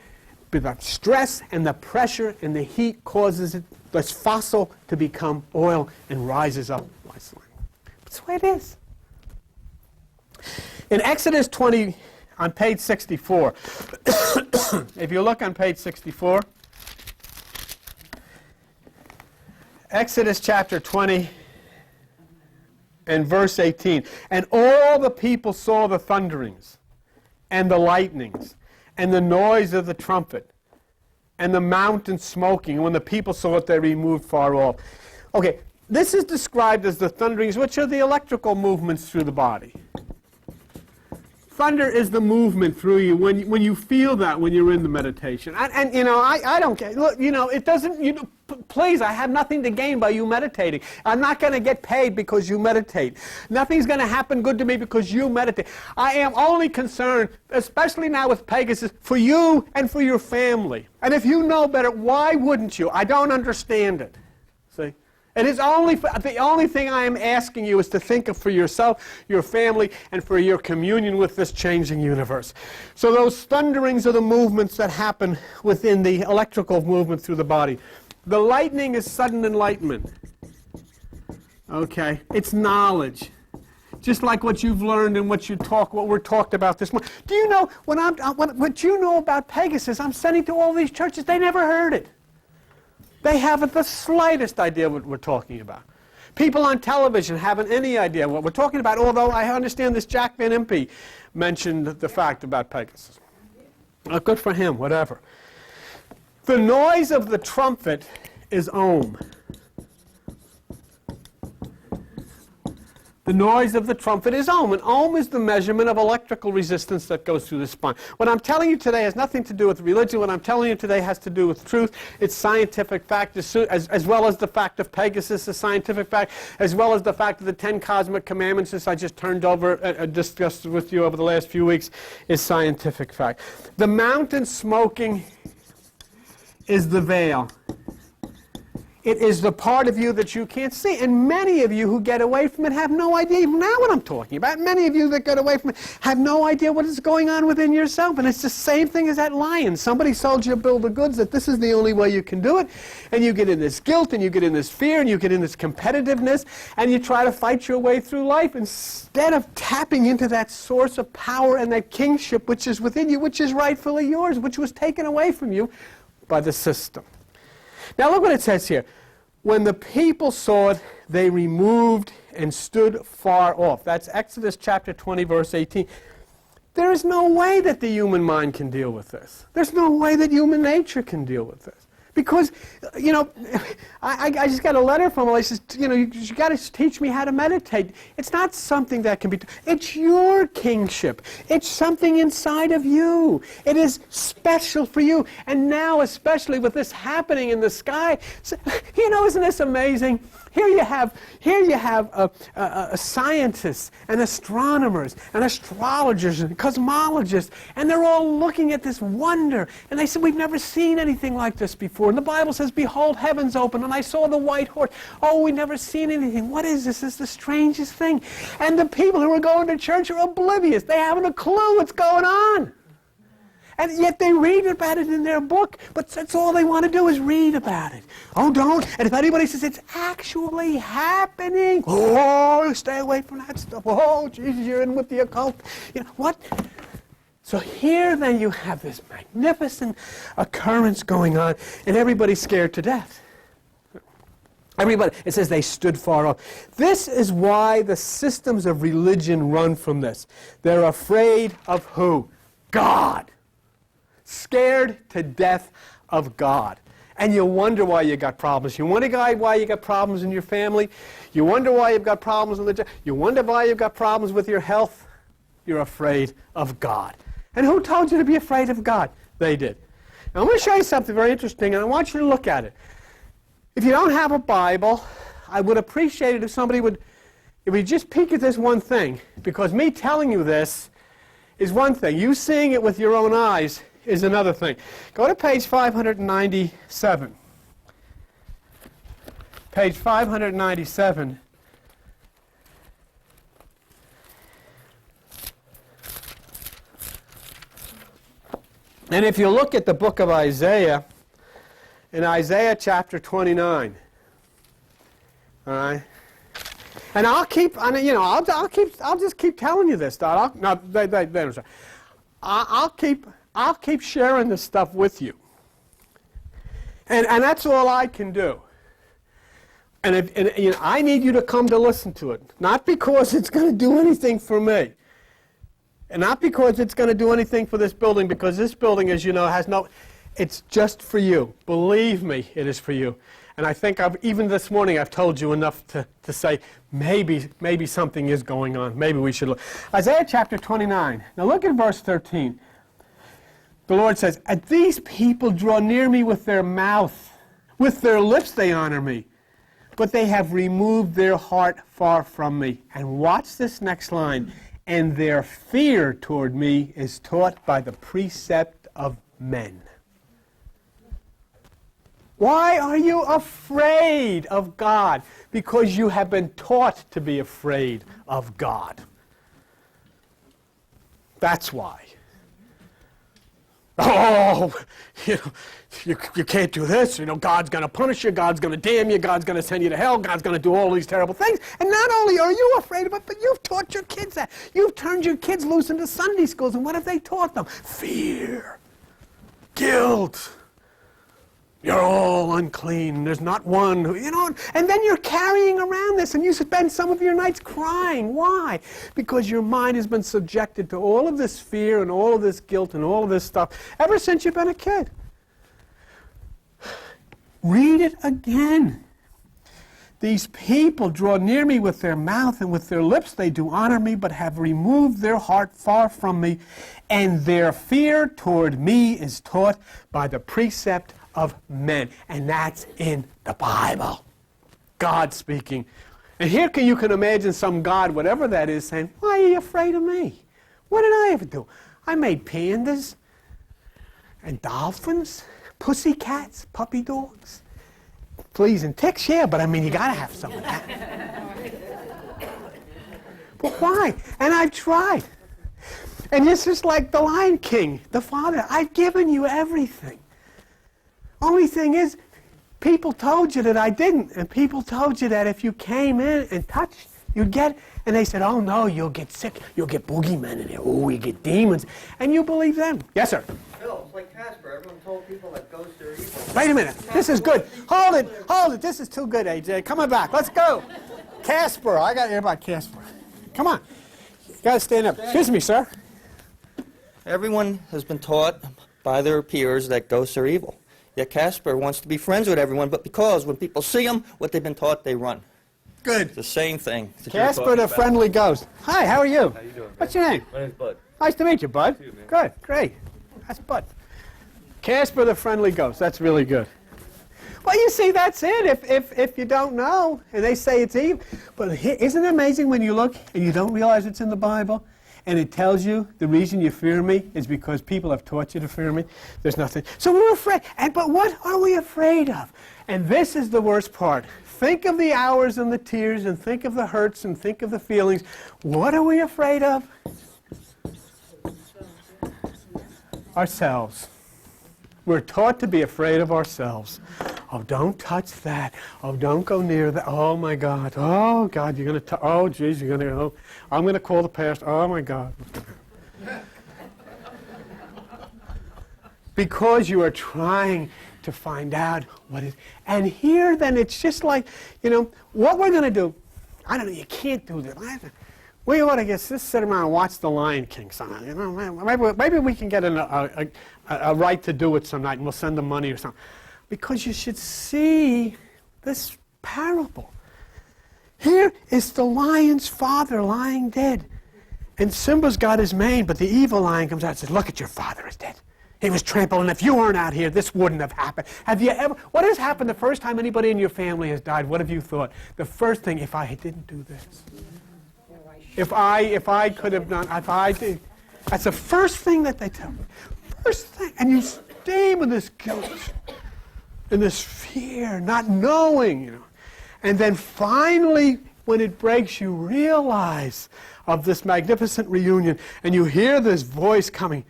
But the stress and the pressure and the heat causes it, this fossil, to become oil and rises up. That's the way it is. In Exodus 20, on page 64, if you look on page 64, Exodus chapter 20 and verse 18, and all the people saw the thunderings and the lightnings and the noise of the trumpet and the mountain smoking. And when the people saw it, they removed far off. Okay, this is described as the thunderings, which are the electrical movements through the body. Thunder is the movement through you when you feel that when you're in the meditation. And I don't care. Look, it doesn't, please, I have nothing to gain by you meditating. I'm not going to get paid because you meditate. Nothing's going to happen good to me because you meditate. I am only concerned, especially now with Pegasus, for you and for your family. And if you know better, why wouldn't you? I don't understand it. See? It is the only thing I am asking you is to think of for yourself, your family, and for your communion with this changing universe. So those thunderings are the movements that happen within the electrical movement through the body. The lightning is sudden enlightenment. Okay? It's knowledge. Just like what you've learned and what we're talked about this morning. Do you know, what you know about Pegasus, I'm sending to all these churches, they never heard it. They haven't the slightest idea what we're talking about. People on television haven't any idea what we're talking about, although I understand this Jack Van Impe mentioned the fact about Pegasus. Good for him, whatever. The noise of the trumpet is Om. The noise of the trumpet is ohm, and ohm is the measurement of electrical resistance that goes through the spine. What I'm telling you today has nothing to do with religion. What I'm telling you today has to do with truth. It's scientific fact, as well as the fact of Pegasus, a scientific fact, as well as the fact of the 10 cosmic commandments, as I just turned over, discussed with you over the last few weeks, is scientific fact. The mountain smoking is the veil. It is the part of you that you can't see. And many of you who get away from it have no idea even now what I'm talking about. Many of you that get away from it have no idea what is going on within yourself. And it's the same thing as that lion. Somebody sold you a bill of goods that this is the only way you can do it. And you get in this guilt, and you get in this fear, and you get in this competitiveness, and you try to fight your way through life instead of tapping into that source of power and that kingship which is within you, which is rightfully yours, which was taken away from you by the system. Now look what it says here. When the people saw it, they removed and stood far off. That's Exodus chapter 20, verse 18. There is no way that the human mind can deal with this. There's no way that human nature can deal with this. Because, you know, I just got a letter from him. He says, you know, you got to teach me how to meditate. It's not something that can be, it's your kingship. It's something inside of you. It is special for you. And now, especially with this happening in the sky, you know, isn't this amazing? Here you have scientists and astronomers and astrologers and cosmologists, and they're all looking at this wonder. And they said, we've never seen anything like this before. And the Bible says, behold, heavens open, and I saw the white horse. Oh, we've never seen anything. What is this? This is the strangest thing. And the people who are going to church are oblivious. They haven't a clue what's going on. And yet they read about it in their book, but that's all they want to do is read about it. Oh, don't. And if anybody says it's actually happening, oh, stay away from that stuff. Oh, Jesus, you're in with the occult. You know, what? So here then you have this magnificent occurrence going on, and everybody's scared to death. Everybody, it says they stood far off. This is why the systems of religion run from this. They're afraid of who? God. Scared to death of God. And you wonder why you got problems. You wonder why you got problems in your family. You wonder why you've got problems in the job. You wonder why you've got problems with your health. You're afraid of God. And who told you to be afraid of God? They did. Now I'm going to show you something very interesting, and I want you to look at it. If you don't have a Bible, I would appreciate it if somebody would, if we just peek at this one thing, because me telling you this is one thing. You seeing it with your own eyes is another thing. Go to page 597. Page 597. And if you look at the book of Isaiah, in Isaiah chapter 29, all right, and I'll just keep telling you this. I'll keep sharing this stuff with you, and that's all I can do. And you know, I need you to come to listen to it, not because it's going to do anything for me. And not because it's going to do anything for this building, because this building, as you know, has no, it's just for you. Believe me, it is for you. And I think even this morning I've told you enough to say maybe something is going on. Maybe we should look. Isaiah chapter 29. Now look at verse 13. The Lord says, these people draw near me with their mouth. With their lips they honor me. But they have removed their heart far from me. And watch this next line. And their fear toward me is taught by the precept of men. Why are you afraid of God? Because you have been taught to be afraid of God. That's why. Oh, you can't do this. You know, God's going to punish you. God's going to damn you. God's going to send you to hell. God's going to do all these terrible things. And not only are you afraid of it, but you've taught your kids that. You've turned your kids loose into Sunday schools. And what have they taught them? Fear. Guilt. You're all unclean. There's not one who, you know, and then you're carrying around this, and you spend some of your nights crying. Why? Because your mind has been subjected to all of this fear and all of this guilt and all of this stuff ever since you've been a kid. Read it again. These people draw near me with their mouth, and with their lips they do honor me, but have removed their heart far from me, and their fear toward me is taught by the precept of men. And that's in the Bible. God speaking. And here you can imagine some God, whatever that is, saying, why are you afraid of me? What did I ever do? I made pandas and dolphins, pussycats, puppy dogs, fleas and ticks, yeah, but I mean, you got to have some of that. But why? And I've tried. And this is like the Lion King, the Father. I've given you everything. Only thing is, people told you that I didn't, and people told you that if you came in and touched, you'd get, and they said, oh no, you'll get sick, you'll get boogeymen in there, oh, you get demons, and you believe them. Yes, sir? Bill, it's like Casper. Everyone told people that ghosts are evil. Wait a minute, this is good. Hold it, this is too good, AJ. Coming back, let's go. Casper, I got to hear about Casper. Come on, you got to stand up. Excuse me, sir. Everyone has been taught by their peers that ghosts are evil. Yet Casper wants to be friends with everyone, but because when people see him, what they've been taught, they run. Good. It's the same thing. Casper the friendly ghost. Hi, how are you? How you doing? What's your name? My name's Bud. Nice to meet you, Bud. You too, man. Good, great. That's Bud. Casper the friendly ghost. That's really good. Well, you see, that's it. If you don't know, and they say it's evil. But isn't it amazing when you look and you don't realize it's in the Bible? And it tells you the reason you fear me is because people have taught you to fear me. There's nothing. So we're afraid. But what are we afraid of? And this is the worst part. Think of the hours and the tears, and think of the hurts, and think of the feelings. What are we afraid of? Ourselves. We're taught to be afraid of ourselves. Oh, don't touch that. Oh, don't go near that. Oh, my God. Oh, God, you're going to, oh, geez, you're going to, oh, I'm going to call the pastor. Oh, my God. Because you are trying to find out what is. And here, then, it's just like, what we're going to do. I don't know, you can't do this. We ought to just sit around and watch The Lion King sometime. Maybe we can get a right to do it some night, and we'll send them money or something. Because you should see this parable. Here is the lion's father lying dead. And Simba's got his mane, but the evil lion comes out and says, look at your father is dead. He was trampled, and if you weren't out here, this wouldn't have happened. Have you ever, what has happened the first time anybody in your family has died? What have you thought? The first thing, if I didn't do this. If I could have done, if I did. That's the first thing that they tell me. First thing. And you stay with this guilt and this fear, not knowing, And then finally, when it breaks, you realize of this magnificent reunion, and you hear this voice coming.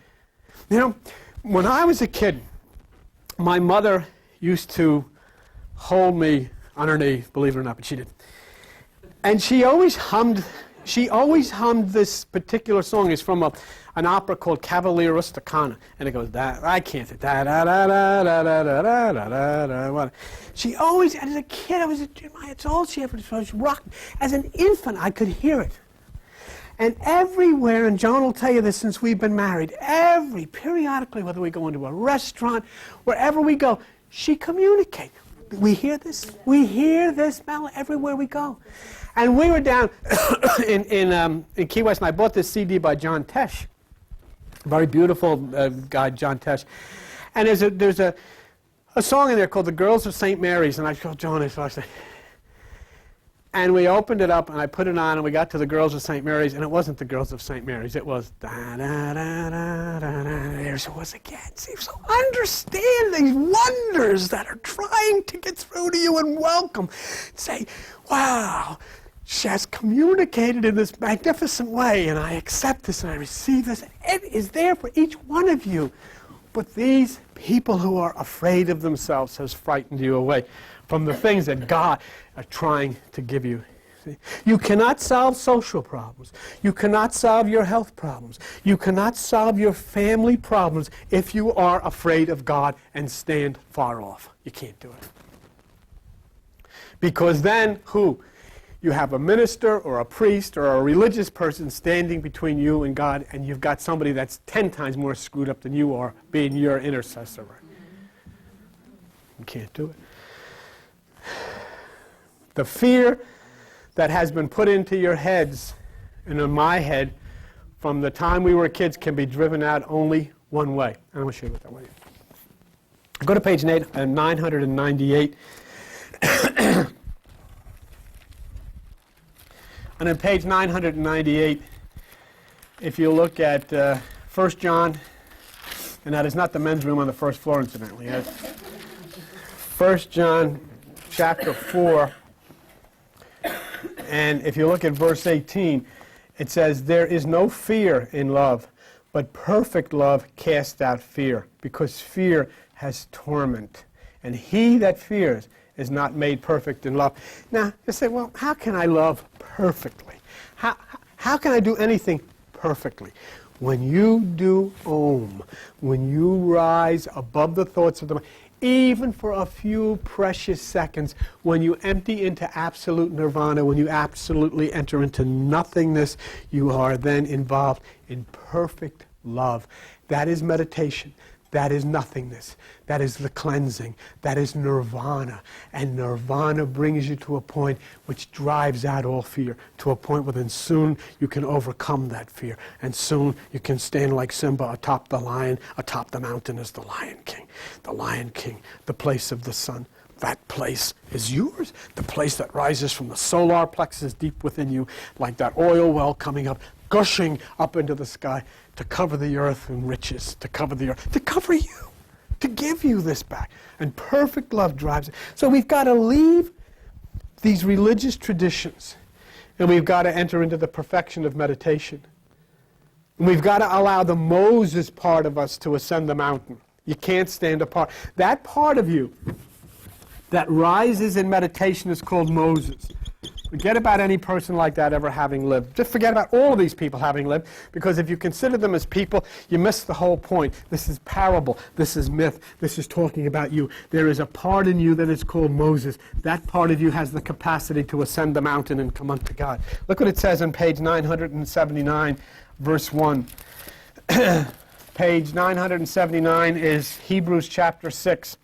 When I was a kid, my mother used to hold me on her knee, believe it or not, but she did. And she always hummed this particular song. It's from an opera called Cavalier Rusticana, and it goes that I can't say da da da da da da da da da da. She always, as a kid, it's all she ever did. So I was rocking. As an infant, I could hear it. And everywhere, and John will tell you this since we've been married, periodically, whether we go into a restaurant, wherever we go, she communicates. We hear this melody everywhere we go. And we were down in Key West, and I bought this CD by John Tesh, very beautiful guy, John Tesh. And there's a song in there called "The Girls of St. Mary's," and I told John, I said, and we opened it up, and I put it on, and we got to the Girls of St. Mary's, and it wasn't the Girls of St. Mary's. It was da da da da da da. There it was again. See, so understand these wonders that are trying to get through to you and welcome. Say, wow, she has communicated in this magnificent way, and I accept this, and I receive this. It is there for each one of you. But these people who are afraid of themselves has frightened you away from the things that God are trying to give you. See? You cannot solve social problems. You cannot solve your health problems. You cannot solve your family problems if you are afraid of God and stand far off. You can't do it. Because then, who? You have a minister or a priest or a religious person standing between you and God, and you've got somebody that's 10 times more screwed up than you are being your intercessor. You can't do it. The fear that has been put into your heads and in my head from the time we were kids can be driven out only one way. And I'm going to show you what that way is. Go to page 998. And on page 998, if you look at 1 John, and that is not the men's room on the first floor, incidentally. 1 John chapter 4, and if you look at verse 18, it says, there is no fear in love, but perfect love casts out fear, because fear has torment. And he that fears is not made perfect in love. Now, you say, well, how can I love perfectly? How can I do anything perfectly? When you do Om, when you rise above the thoughts of the mind, even for a few precious seconds, when you empty into absolute nirvana, when you absolutely enter into nothingness, you are then involved in perfect love. That is meditation. That is nothingness. That is the cleansing. That is nirvana. And nirvana brings you to a point which drives out all fear, to a point where then soon you can overcome that fear. And soon you can stand like Simba atop the lion. Atop the mountain is the Lion King. The Lion King, the place of the sun. That place is yours. The place that rises from the solar plexus deep within you, like that oil well coming up, gushing up into the sky, to cover the earth in riches, to cover the earth, to cover you, to give you this back. And perfect love drives it. So we've got to leave these religious traditions, and we've got to enter into the perfection of meditation. And we've got to allow the Moses part of us to ascend the mountain. You can't stand apart. That part of you that rises in meditation is called Moses. Forget about any person like that ever having lived. Just forget about all of these people having lived, because if you consider them as people, you miss the whole point. This is parable. This is myth. This is talking about you. There is a part in you that is called Moses. That part of you has the capacity to ascend the mountain and come unto God. Look what it says on page 979, verse 1. Page 979 is Hebrews chapter 6.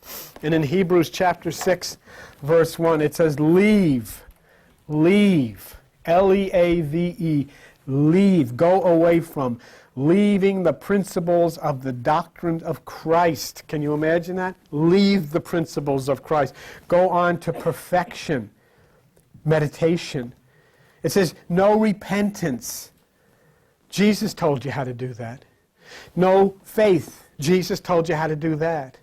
And in Hebrews chapter 6, verse 1, it says, leave, L-E-A-V-E, leave, go away from, leaving the principles of the doctrine of Christ. Can you imagine that? Leave the principles of Christ. Go on to perfection, meditation. It says, no repentance. Jesus told you how to do that. No faith. Jesus told you how to do that.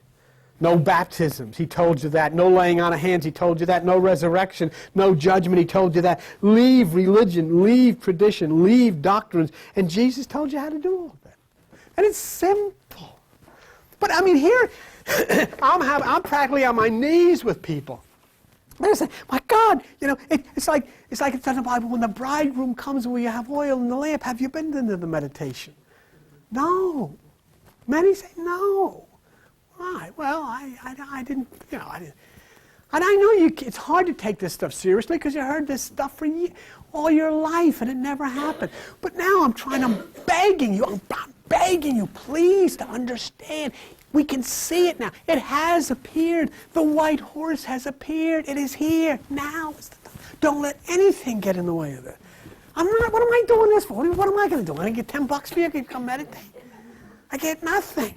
No baptisms. He told you that. No laying on of hands. He told you that. No resurrection. No judgment. He told you that. Leave religion. Leave tradition. Leave doctrines. And Jesus told you how to do all of that. And it's simple. But I mean, here, I'm practically on my knees with people. They're saying, my God, you know, it's like it says in the Bible, when the bridegroom comes and we have oil in the lamp, have you been into the meditation? No. Many say no. Why? Well, I didn't, you know, I didn't. And I know it's hard to take this stuff seriously because you heard this stuff for all your life and it never happened. But now I'm begging you, please, to understand. We can see it now. It has appeared. The white horse has appeared. It is here. Now is the time. Don't let anything get in the way of it. What am I doing this for? What am I going to do? I get $10 for you? I can come meditate? I get nothing.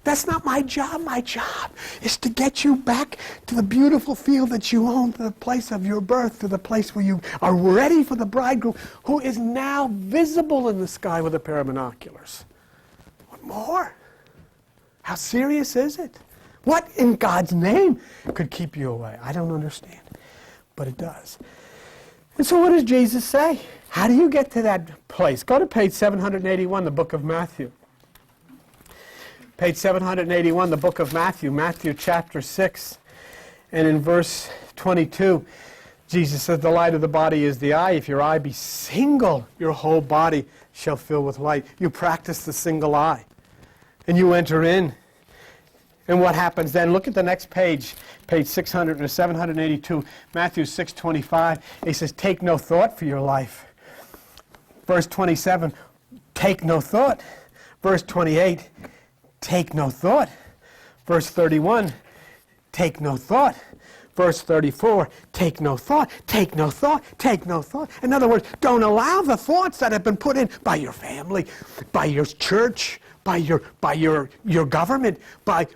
That's not my job. My job is to get you back to the beautiful field that you own, to the place of your birth, to the place where you are ready for the bridegroom, who is now visible in the sky with a pair of binoculars. What more? How serious is it? What in God's name could keep you away? I don't understand, but it does. And so what does Jesus say? How do you get to that place? Go to page 781, the book of Matthew. Page 781, the book of Matthew, Matthew chapter 6. And in verse 22, Jesus says, the light of the body is the eye. If your eye be single, your whole body shall fill with light. You practice the single eye. And you enter in. And what happens then? Look at the next page, page 600 or 782, Matthew 6:25. He says, take no thought for your life. Verse 27, take no thought. Verse 28, take no thought. Verse 31, take no thought. Verse 34, take no thought, take no thought, take no thought. In other words, don't allow the thoughts that have been put in by your family, by your church, by your government, by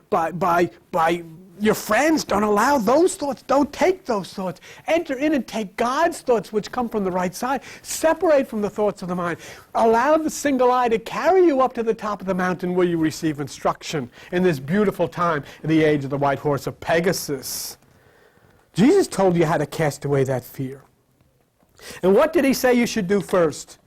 your friends. Don't allow those thoughts. Don't take those thoughts. Enter in and take God's thoughts, which come from the right side. Separate from the thoughts of the mind. Allow the single eye to carry you up to the top of the mountain where you receive instruction in this beautiful time in the age of the white horse of Pegasus. Jesus told you how to cast away that fear. And what did he say you should do first?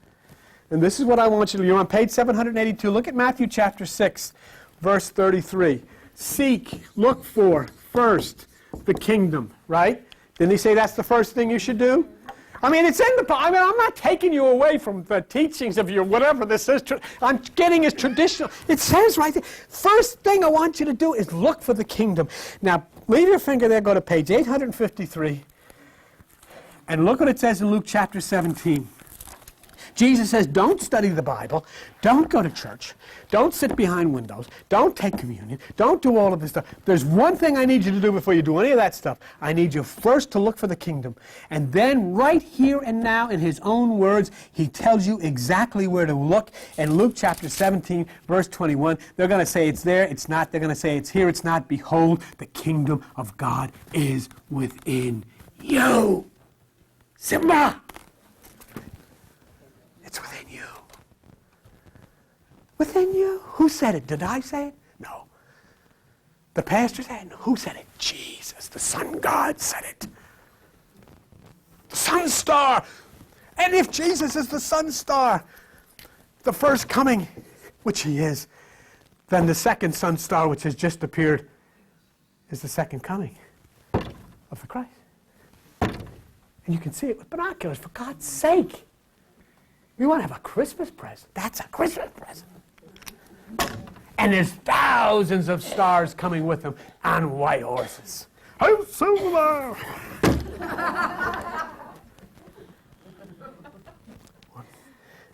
And this is what I want you to do. You're on page 782. Look at Matthew chapter 6, verse 33. Seek, look for, first, the kingdom, right? Didn't he say that's the first thing you should do? I mean, it's in the Bible. I mean, I'm not taking you away from the teachings of your whatever this is. I'm getting as traditional. It says right there, first thing I want you to do is look for the kingdom. Now, leave your finger there, go to page 853, and look what it says in Luke chapter 17. Jesus says, don't study the Bible, don't go to church, don't sit behind windows, don't take communion, don't do all of this stuff. There's one thing I need you to do before you do any of that stuff. I need you first to look for the kingdom. And then right here and now, in his own words, he tells you exactly where to look. In Luke chapter 17, verse 21, they're going to say it's there, it's not. They're going to say it's here, it's not. Behold, the kingdom of God is within you. Simba! It's within you. Within you? Who said it? Did I say it? No. The pastor said it? No. Who said it? Jesus, the Son God said it. The Sun Star. And if Jesus is the Sun Star, the first coming, which he is, then the second Sun Star, which has just appeared, is the second coming of the Christ. And you can see it with binoculars, for God's sake. You want to have a Christmas present? That's a Christmas present. And there's thousands of stars coming with them on white horses. Oh, silver!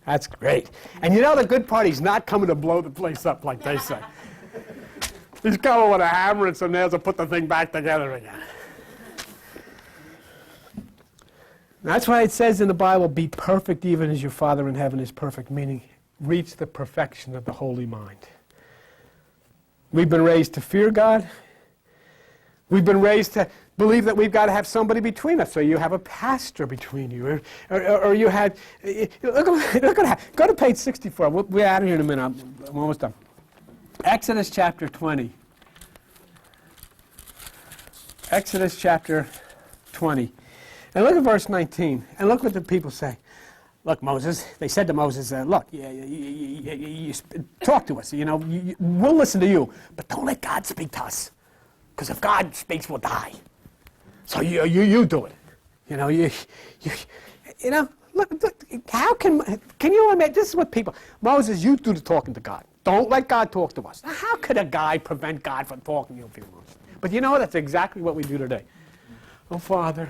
That's great. And you know the good part, he's not coming to blow the place up like they say. He's coming with a hammer and some nails to put the thing back together again. That's why it says in the Bible, be perfect even as your Father in heaven is perfect, meaning reach the perfection of the holy mind. We've been raised to fear God. We've been raised to believe that we've got to have somebody between us. So you have a pastor between you. Or you had, look at that. Go to page 64. We'll be out of here in a minute. I'm almost done. Exodus chapter 20. Exodus chapter 20. And look at verse 19, and look what the people say. Look, Moses, they said to Moses, look, you talk to us, we'll listen to you, but don't let God speak to us, because if God speaks, we'll die. So you do it. Look, how can you imagine, this is what people, Moses, you do the talking to God. Don't let God talk to us. Now, how could a guy prevent God from talking to you if he wants? But you know what, that's exactly what we do today. Oh, Father.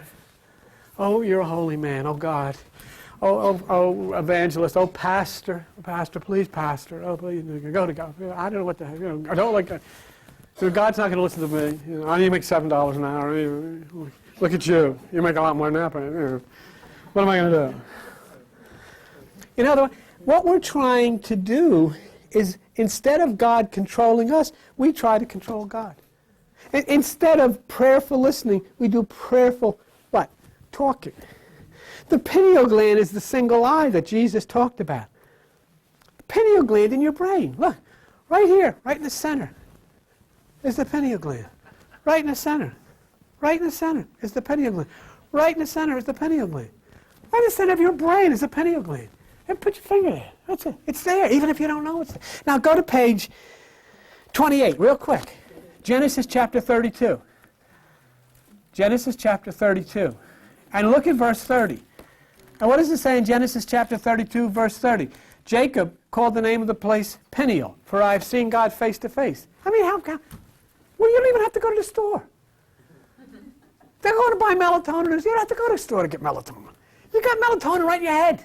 Oh, you're a holy man. Oh, God. Oh, evangelist. Oh, pastor. Pastor, please, pastor. Oh, please, go to God. I don't know what the heck. I don't like God. God's not going to listen to me. I need to make $7 an hour. Look at you. You make a lot more than that. What am I going to do? What we're trying to do is, instead of God controlling us, we try to control God. Instead of prayerful listening, we do prayerful what? Talking. The pineal gland is the single eye that Jesus talked about. The pineal gland in your brain. Look, right here, right in the center, is the pineal gland. Right in the center. Right in the center is the pineal gland. Right in the center is the pineal gland. Right in the center of your brain is the pineal gland. And put your finger there. That's it. It's there, even if you don't know it's there. Now go to page 28, real quick. Genesis chapter 32. Genesis chapter 32. And look at verse 30. And what does it say in Genesis chapter 32, verse 30? Jacob called the name of the place Pineal, for I have seen God face to face. I mean, well, you don't even have to go to the store. They're going to buy melatonin. You don't have to go to the store to get melatonin. You got melatonin right in your head.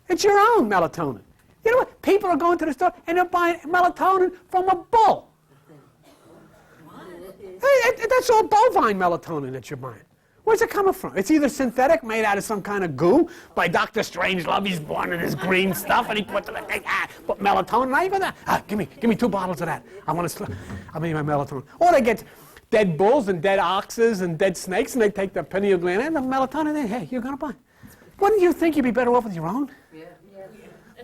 It's your own melatonin. You know what? People are going to the store and they're buying melatonin from a bull. That's all bovine melatonin that you're buying. Where's it coming from? It's either synthetic, made out of some kind of goo by Dr. Strangelove. He's born in this green stuff, and he put put melatonin. Not even that. Give me 2 bottles of that. I want to. I mean my melatonin. Or they get dead bulls and dead oxes and dead snakes, and they take the pineal gland and the melatonin. And hey, you're gonna buy. Wouldn't you think you'd be better off with your own? Yeah.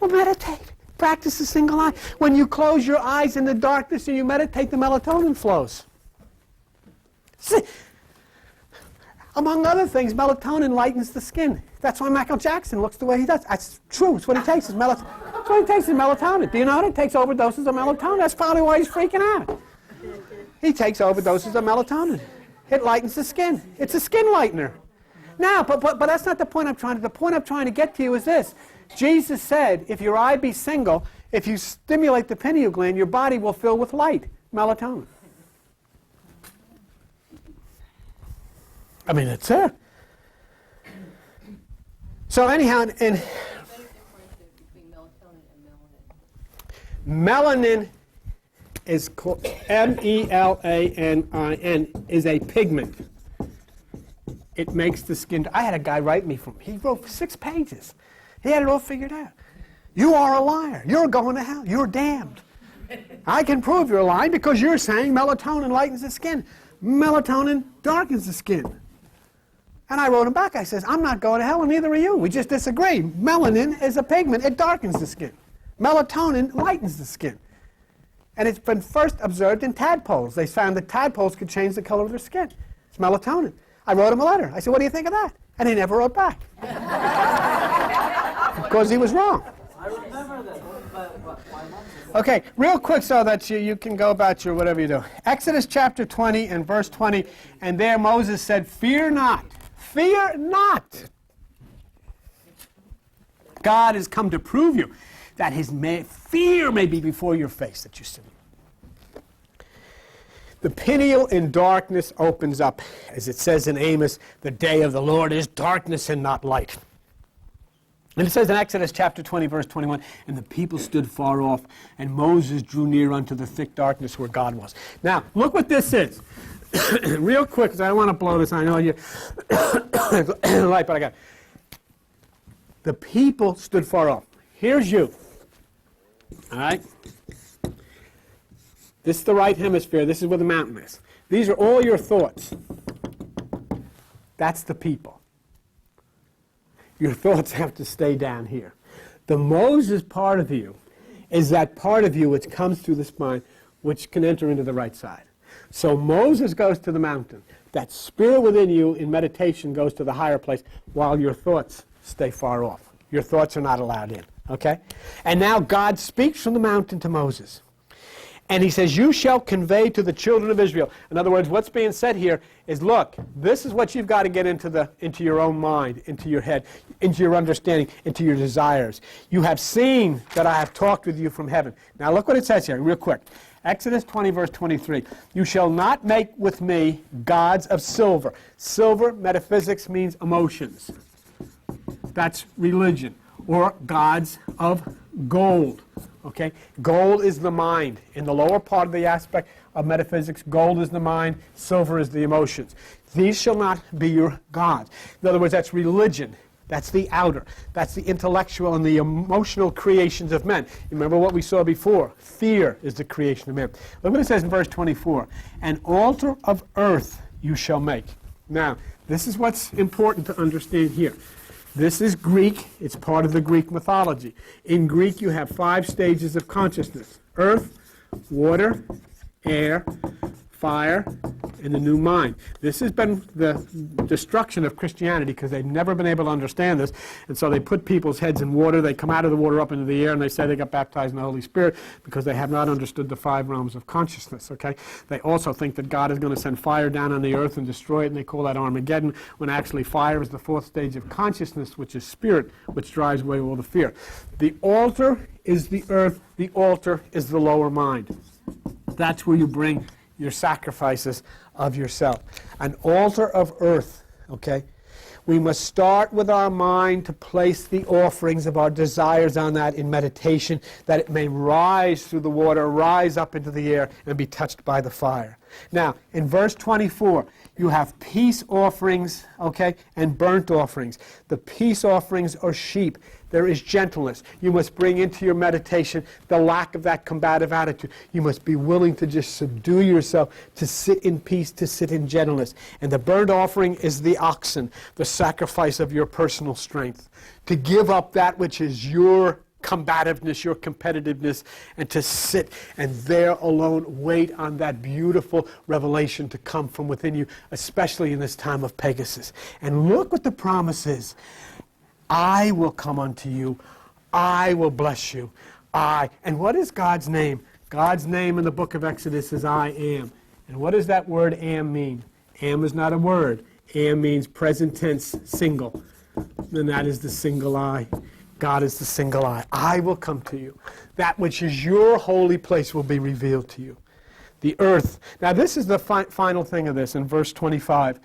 Well, meditate. Practice a single eye. When you close your eyes in the darkness and you meditate, the melatonin flows. See, among other things, melatonin lightens the skin. That's why Michael Jackson looks the way he does. That's true. It's what he takes is melatonin. That's what he takes is melatonin. Do you know that? He takes overdoses of melatonin. That's probably why he's freaking out. He takes overdoses of melatonin. It lightens the skin. It's a skin lightener. Now, but that's not the point I'm trying to. The point I'm trying to get to you is this. Jesus said, if your eye be single, if you stimulate the pineal gland, your body will fill with light, melatonin. I mean, it's there. So anyhow, melanin is called melanin is a pigment. It makes the skin. I had a guy write me he wrote 6 pages. He had it all figured out. You are a liar. You're going to hell. You're damned. I can prove you're lying because you're saying melatonin lightens the skin. Melatonin darkens the skin. And I wrote him back. I says, I'm not going to hell, and neither are you. We just disagree. Melanin is a pigment. It darkens the skin. Melatonin lightens the skin. And it's been first observed in tadpoles. They found that tadpoles could change the color of their skin. It's melatonin. I wrote him a letter. I said, what do you think of that? And he never wrote back. Because he was wrong. I remember that. Okay, real quick so that you can go about your whatever you do. Exodus chapter 20 and verse 20. And there Moses said, fear not. Fear not. God has come to prove you that his fear may be before your face that you sin. The pineal in darkness opens up. As it says in Amos, the day of the Lord is darkness and not light. And it says in Exodus chapter 20, verse 21, and the people stood far off, and Moses drew near unto the thick darkness where God was. Now, look what this is. Real quick, because I don't want to blow this. I know you light, but I got it. The people stood far off. Here's you. All right? This is the right hemisphere. This is where the mountain is. These are all your thoughts. That's the people. Your thoughts have to stay down here. The Moses part of you is that part of you which comes through the spine, which can enter into the right side. So Moses goes to the mountain. That spirit within you in meditation goes to the higher place while your thoughts stay far off. Your thoughts are not allowed in. Okay? And now God speaks from the mountain to Moses. And he says, you shall convey to the children of Israel. In other words, what's being said here is, look, this is what you've got to get into your own mind, into your head, into your understanding, into your desires. You have seen that I have talked with you from heaven. Now look what it says here, real quick. Exodus 20, verse 23. You shall not make with me gods of silver. Silver, metaphysics, means emotions. That's religion. Or gods of gold. Okay? Gold is the mind. In the lower part of the aspect of metaphysics, gold is the mind, silver is the emotions. These shall not be your gods. In other words, that's religion. That's the outer. That's the intellectual and the emotional creations of men. You remember what we saw before? Fear is the creation of men. Look what it says in verse 24. An altar of earth you shall make. Now, this is what's important to understand here. This is Greek. It's part of the Greek mythology. In Greek, you have 5 stages of consciousness. Earth, water, air, fire, and the new mind. This has been the destruction of Christianity because they've never been able to understand this. And so they put people's heads in water. They come out of the water up into the air, and they say they got baptized in the Holy Spirit because they have not understood the 5 realms of consciousness. Okay? They also think that God is going to send fire down on the earth and destroy it, and they call that Armageddon, when actually fire is the 4th stage of consciousness, which is spirit, which drives away all the fear. The altar is the earth. The altar is the lower mind. That's where you bring your sacrifices of yourself. An altar of earth, okay? We must start with our mind to place the offerings of our desires on that in meditation, that it may rise through the water, rise up into the air, and be touched by the fire. Now, in verse 24, you have peace offerings, okay, and burnt offerings. The peace offerings are sheep. There is gentleness. You must bring into your meditation the lack of that combative attitude. You must be willing to just subdue yourself, to sit in peace, to sit in gentleness. And the burnt offering is the oxen, the sacrifice of your personal strength. To give up that which is your combativeness, your competitiveness, and to sit and there alone wait on that beautiful revelation to come from within you, especially in this time of Pegasus. And look what the promise is. I will come unto you. I will bless you. And what is God's name? God's name in the book of Exodus is I am. And what does that word am mean? Am is not a word. Am means present tense, single. And that is the single I. God is the single I. I will come to you. That which is your holy place will be revealed to you. The earth. Now this is the final thing of this in verse 25.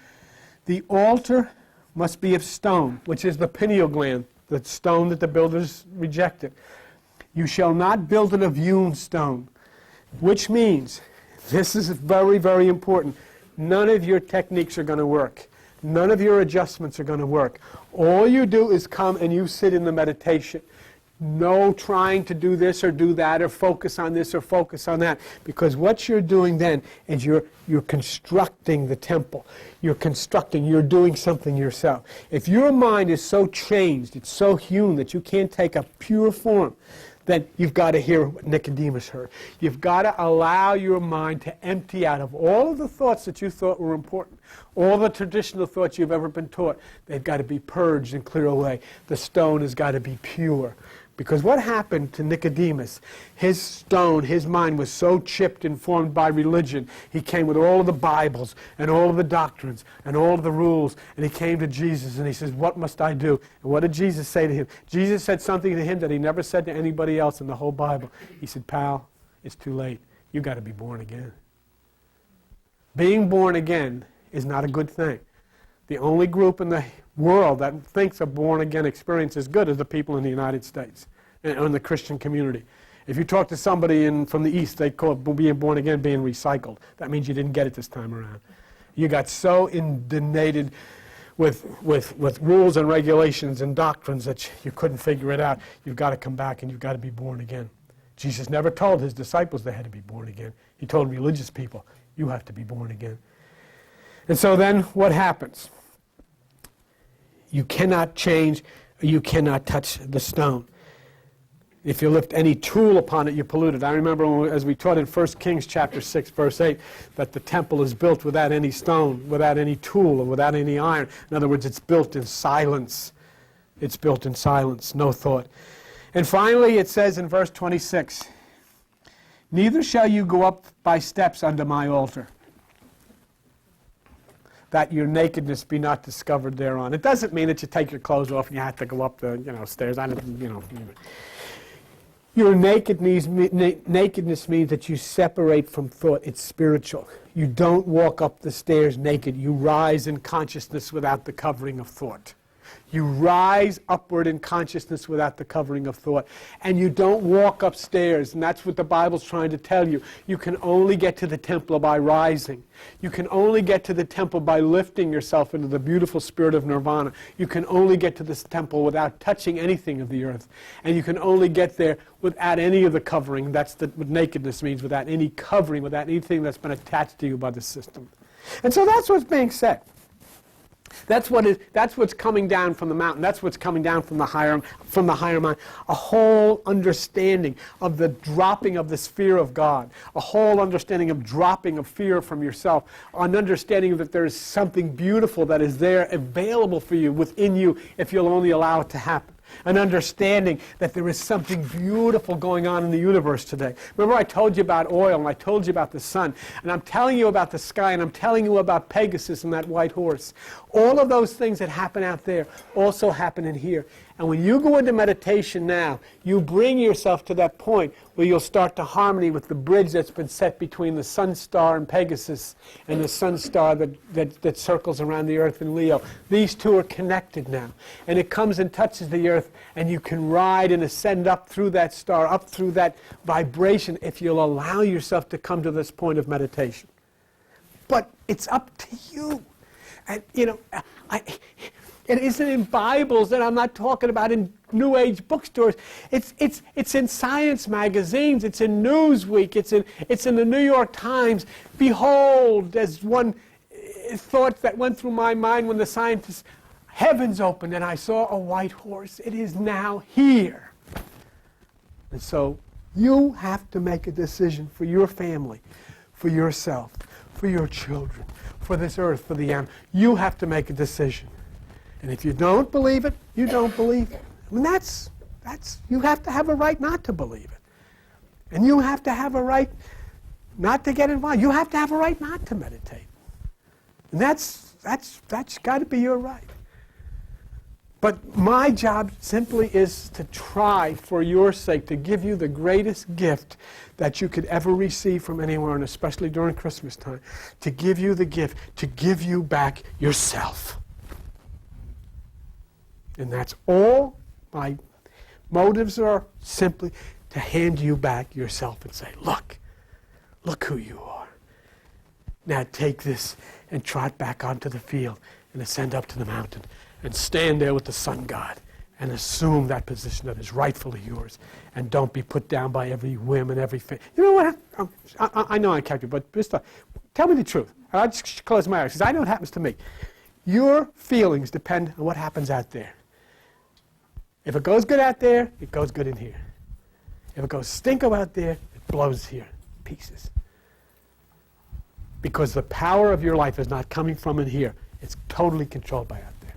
The altar must be of stone, which is the pineal gland, the stone that the builders rejected. You shall not build it of hewn stone, which means, this is very, very important, none of your techniques are going to work. None of your adjustments are going to work. All you do is come and you sit in the meditation. No trying to do this or do that or focus on this or focus on that. Because what you're doing then is you're constructing the temple. You're doing something yourself. If your mind is so changed, it's so hewn that you can't take a pure form, then you've got to hear what Nicodemus heard. You've got to allow your mind to empty out of all of the thoughts that you thought were important, all the traditional thoughts you've ever been taught. They've got to be purged and cleared away. The stone has got to be pure. Because what happened to Nicodemus, his stone, his mind was so chipped and formed by religion. He came with all of the Bibles and all of the doctrines and all of the rules, and he came to Jesus and he says, what must I do? And what did Jesus say to him? Jesus said something to him that he never said to anybody else in the whole Bible. He said, pal, it's too late. You've got to be born again. Being born again is not a good thing. The only group in the world that thinks a born-again experience is good is the people in the United States and in the Christian community. If you talk to somebody from the East, they call it being born again being recycled. That means you didn't get it this time around. You got so inundated with rules and regulations and doctrines that you couldn't figure it out. You've got to come back and you've got to be born again. Jesus never told his disciples they had to be born again. He told religious people, you have to be born again. And so then what happens? You cannot change, you cannot touch the stone. If you lift any tool upon it, you pollute it. I remember as we taught in 1 Kings chapter 6, verse 8, that the temple is built without any stone, without any tool, or without any iron. In other words, it's built in silence. It's built in silence, no thought. And finally, it says in verse 26, neither shall you go up by steps unto my altar, that your nakedness be not discovered thereon. It doesn't mean that you take your clothes off and you have to go up the stairs. Your nakedness means that you separate from thought. It's spiritual. You don't walk up the stairs naked. You rise in consciousness without the covering of thought. You rise upward in consciousness without the covering of thought. And you don't walk upstairs, and that's what the Bible's trying to tell you. You can only get to the temple by rising. You can only get to the temple by lifting yourself into the beautiful spirit of nirvana. You can only get to this temple without touching anything of the earth. And you can only get there without any of the covering. That's what nakedness means, without any covering, without anything that's been attached to you by the system. And so that's what's being said. That's what's coming down from the mountain. That's what's coming down from the higher mind. A whole understanding of the dropping of this fear of God. A whole understanding of dropping of fear from yourself. An understanding that there is something beautiful that is there available for you, within you, if you'll only allow it to happen. An understanding that there is something beautiful going on in the universe today. Remember I told you about oil and I told you about the sun, and I'm telling you about the sky, and I'm telling you about Pegasus and that white horse. All of those things that happen out there also happen in here. And when you go into meditation now, you bring yourself to that point where you'll start to harmony with the bridge that's been set between the sun star and Pegasus and the sun star that circles around the earth in Leo. These two are connected now. And it comes and touches the earth, and you can ride and ascend up through that star, up through that vibration, if you'll allow yourself to come to this point of meditation. But it's up to you. And, it isn't in Bibles, and I'm not talking about in New Age bookstores. It's in science magazines. It's in Newsweek. It's in the New York Times. Behold, as one thought that went through my mind when the scientists, heavens opened and I saw a white horse. It is now here. And so you have to make a decision for your family, for yourself, for your children, for this earth, for the animal. You have to make a decision. And if you don't believe it, you don't believe it. I mean, that's you have to have a right not to believe it. And you have to have a right not to get involved. You have to have a right not to meditate. And that's got to be your right. But my job simply is to try, for your sake, to give you the greatest gift that you could ever receive from anyone, and especially during Christmas time, to give you the gift, to give you back yourself. And that's all my motives are, simply to hand you back yourself and say, look who you are. Now take this and trot back onto the field and ascend up to the mountain and stand there with the sun god and assume that position that is rightfully yours. And don't be put down by every whim and every thing. You know what? I know I kept you, but just tell me the truth. I'll just close my eyes because I know what happens to me. Your feelings depend on what happens out there. If it goes good out there, it goes good in here. If it goes stinko out there, it blows here in pieces. Because the power of your life is not coming from in here. It's totally controlled by out there.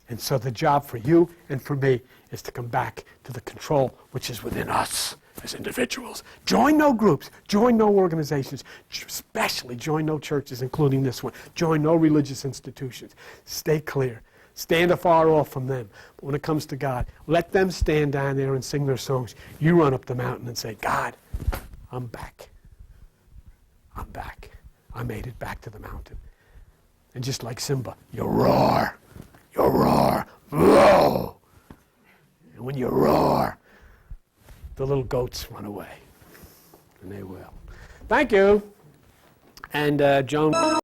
And so the job for you and for me is to come back to the control which is within us as individuals. Join no groups, join no organizations, especially join no churches, including this one. Join no religious institutions. Stay clear. Stand afar off from them. But when it comes to God, let them stand down there and sing their songs. You run up the mountain and say, God, I'm back. I'm back. I made it back to the mountain. And just like Simba, you roar. You roar. Whoa! And when you roar, the little goats run away. And they will. Thank you. And Joan...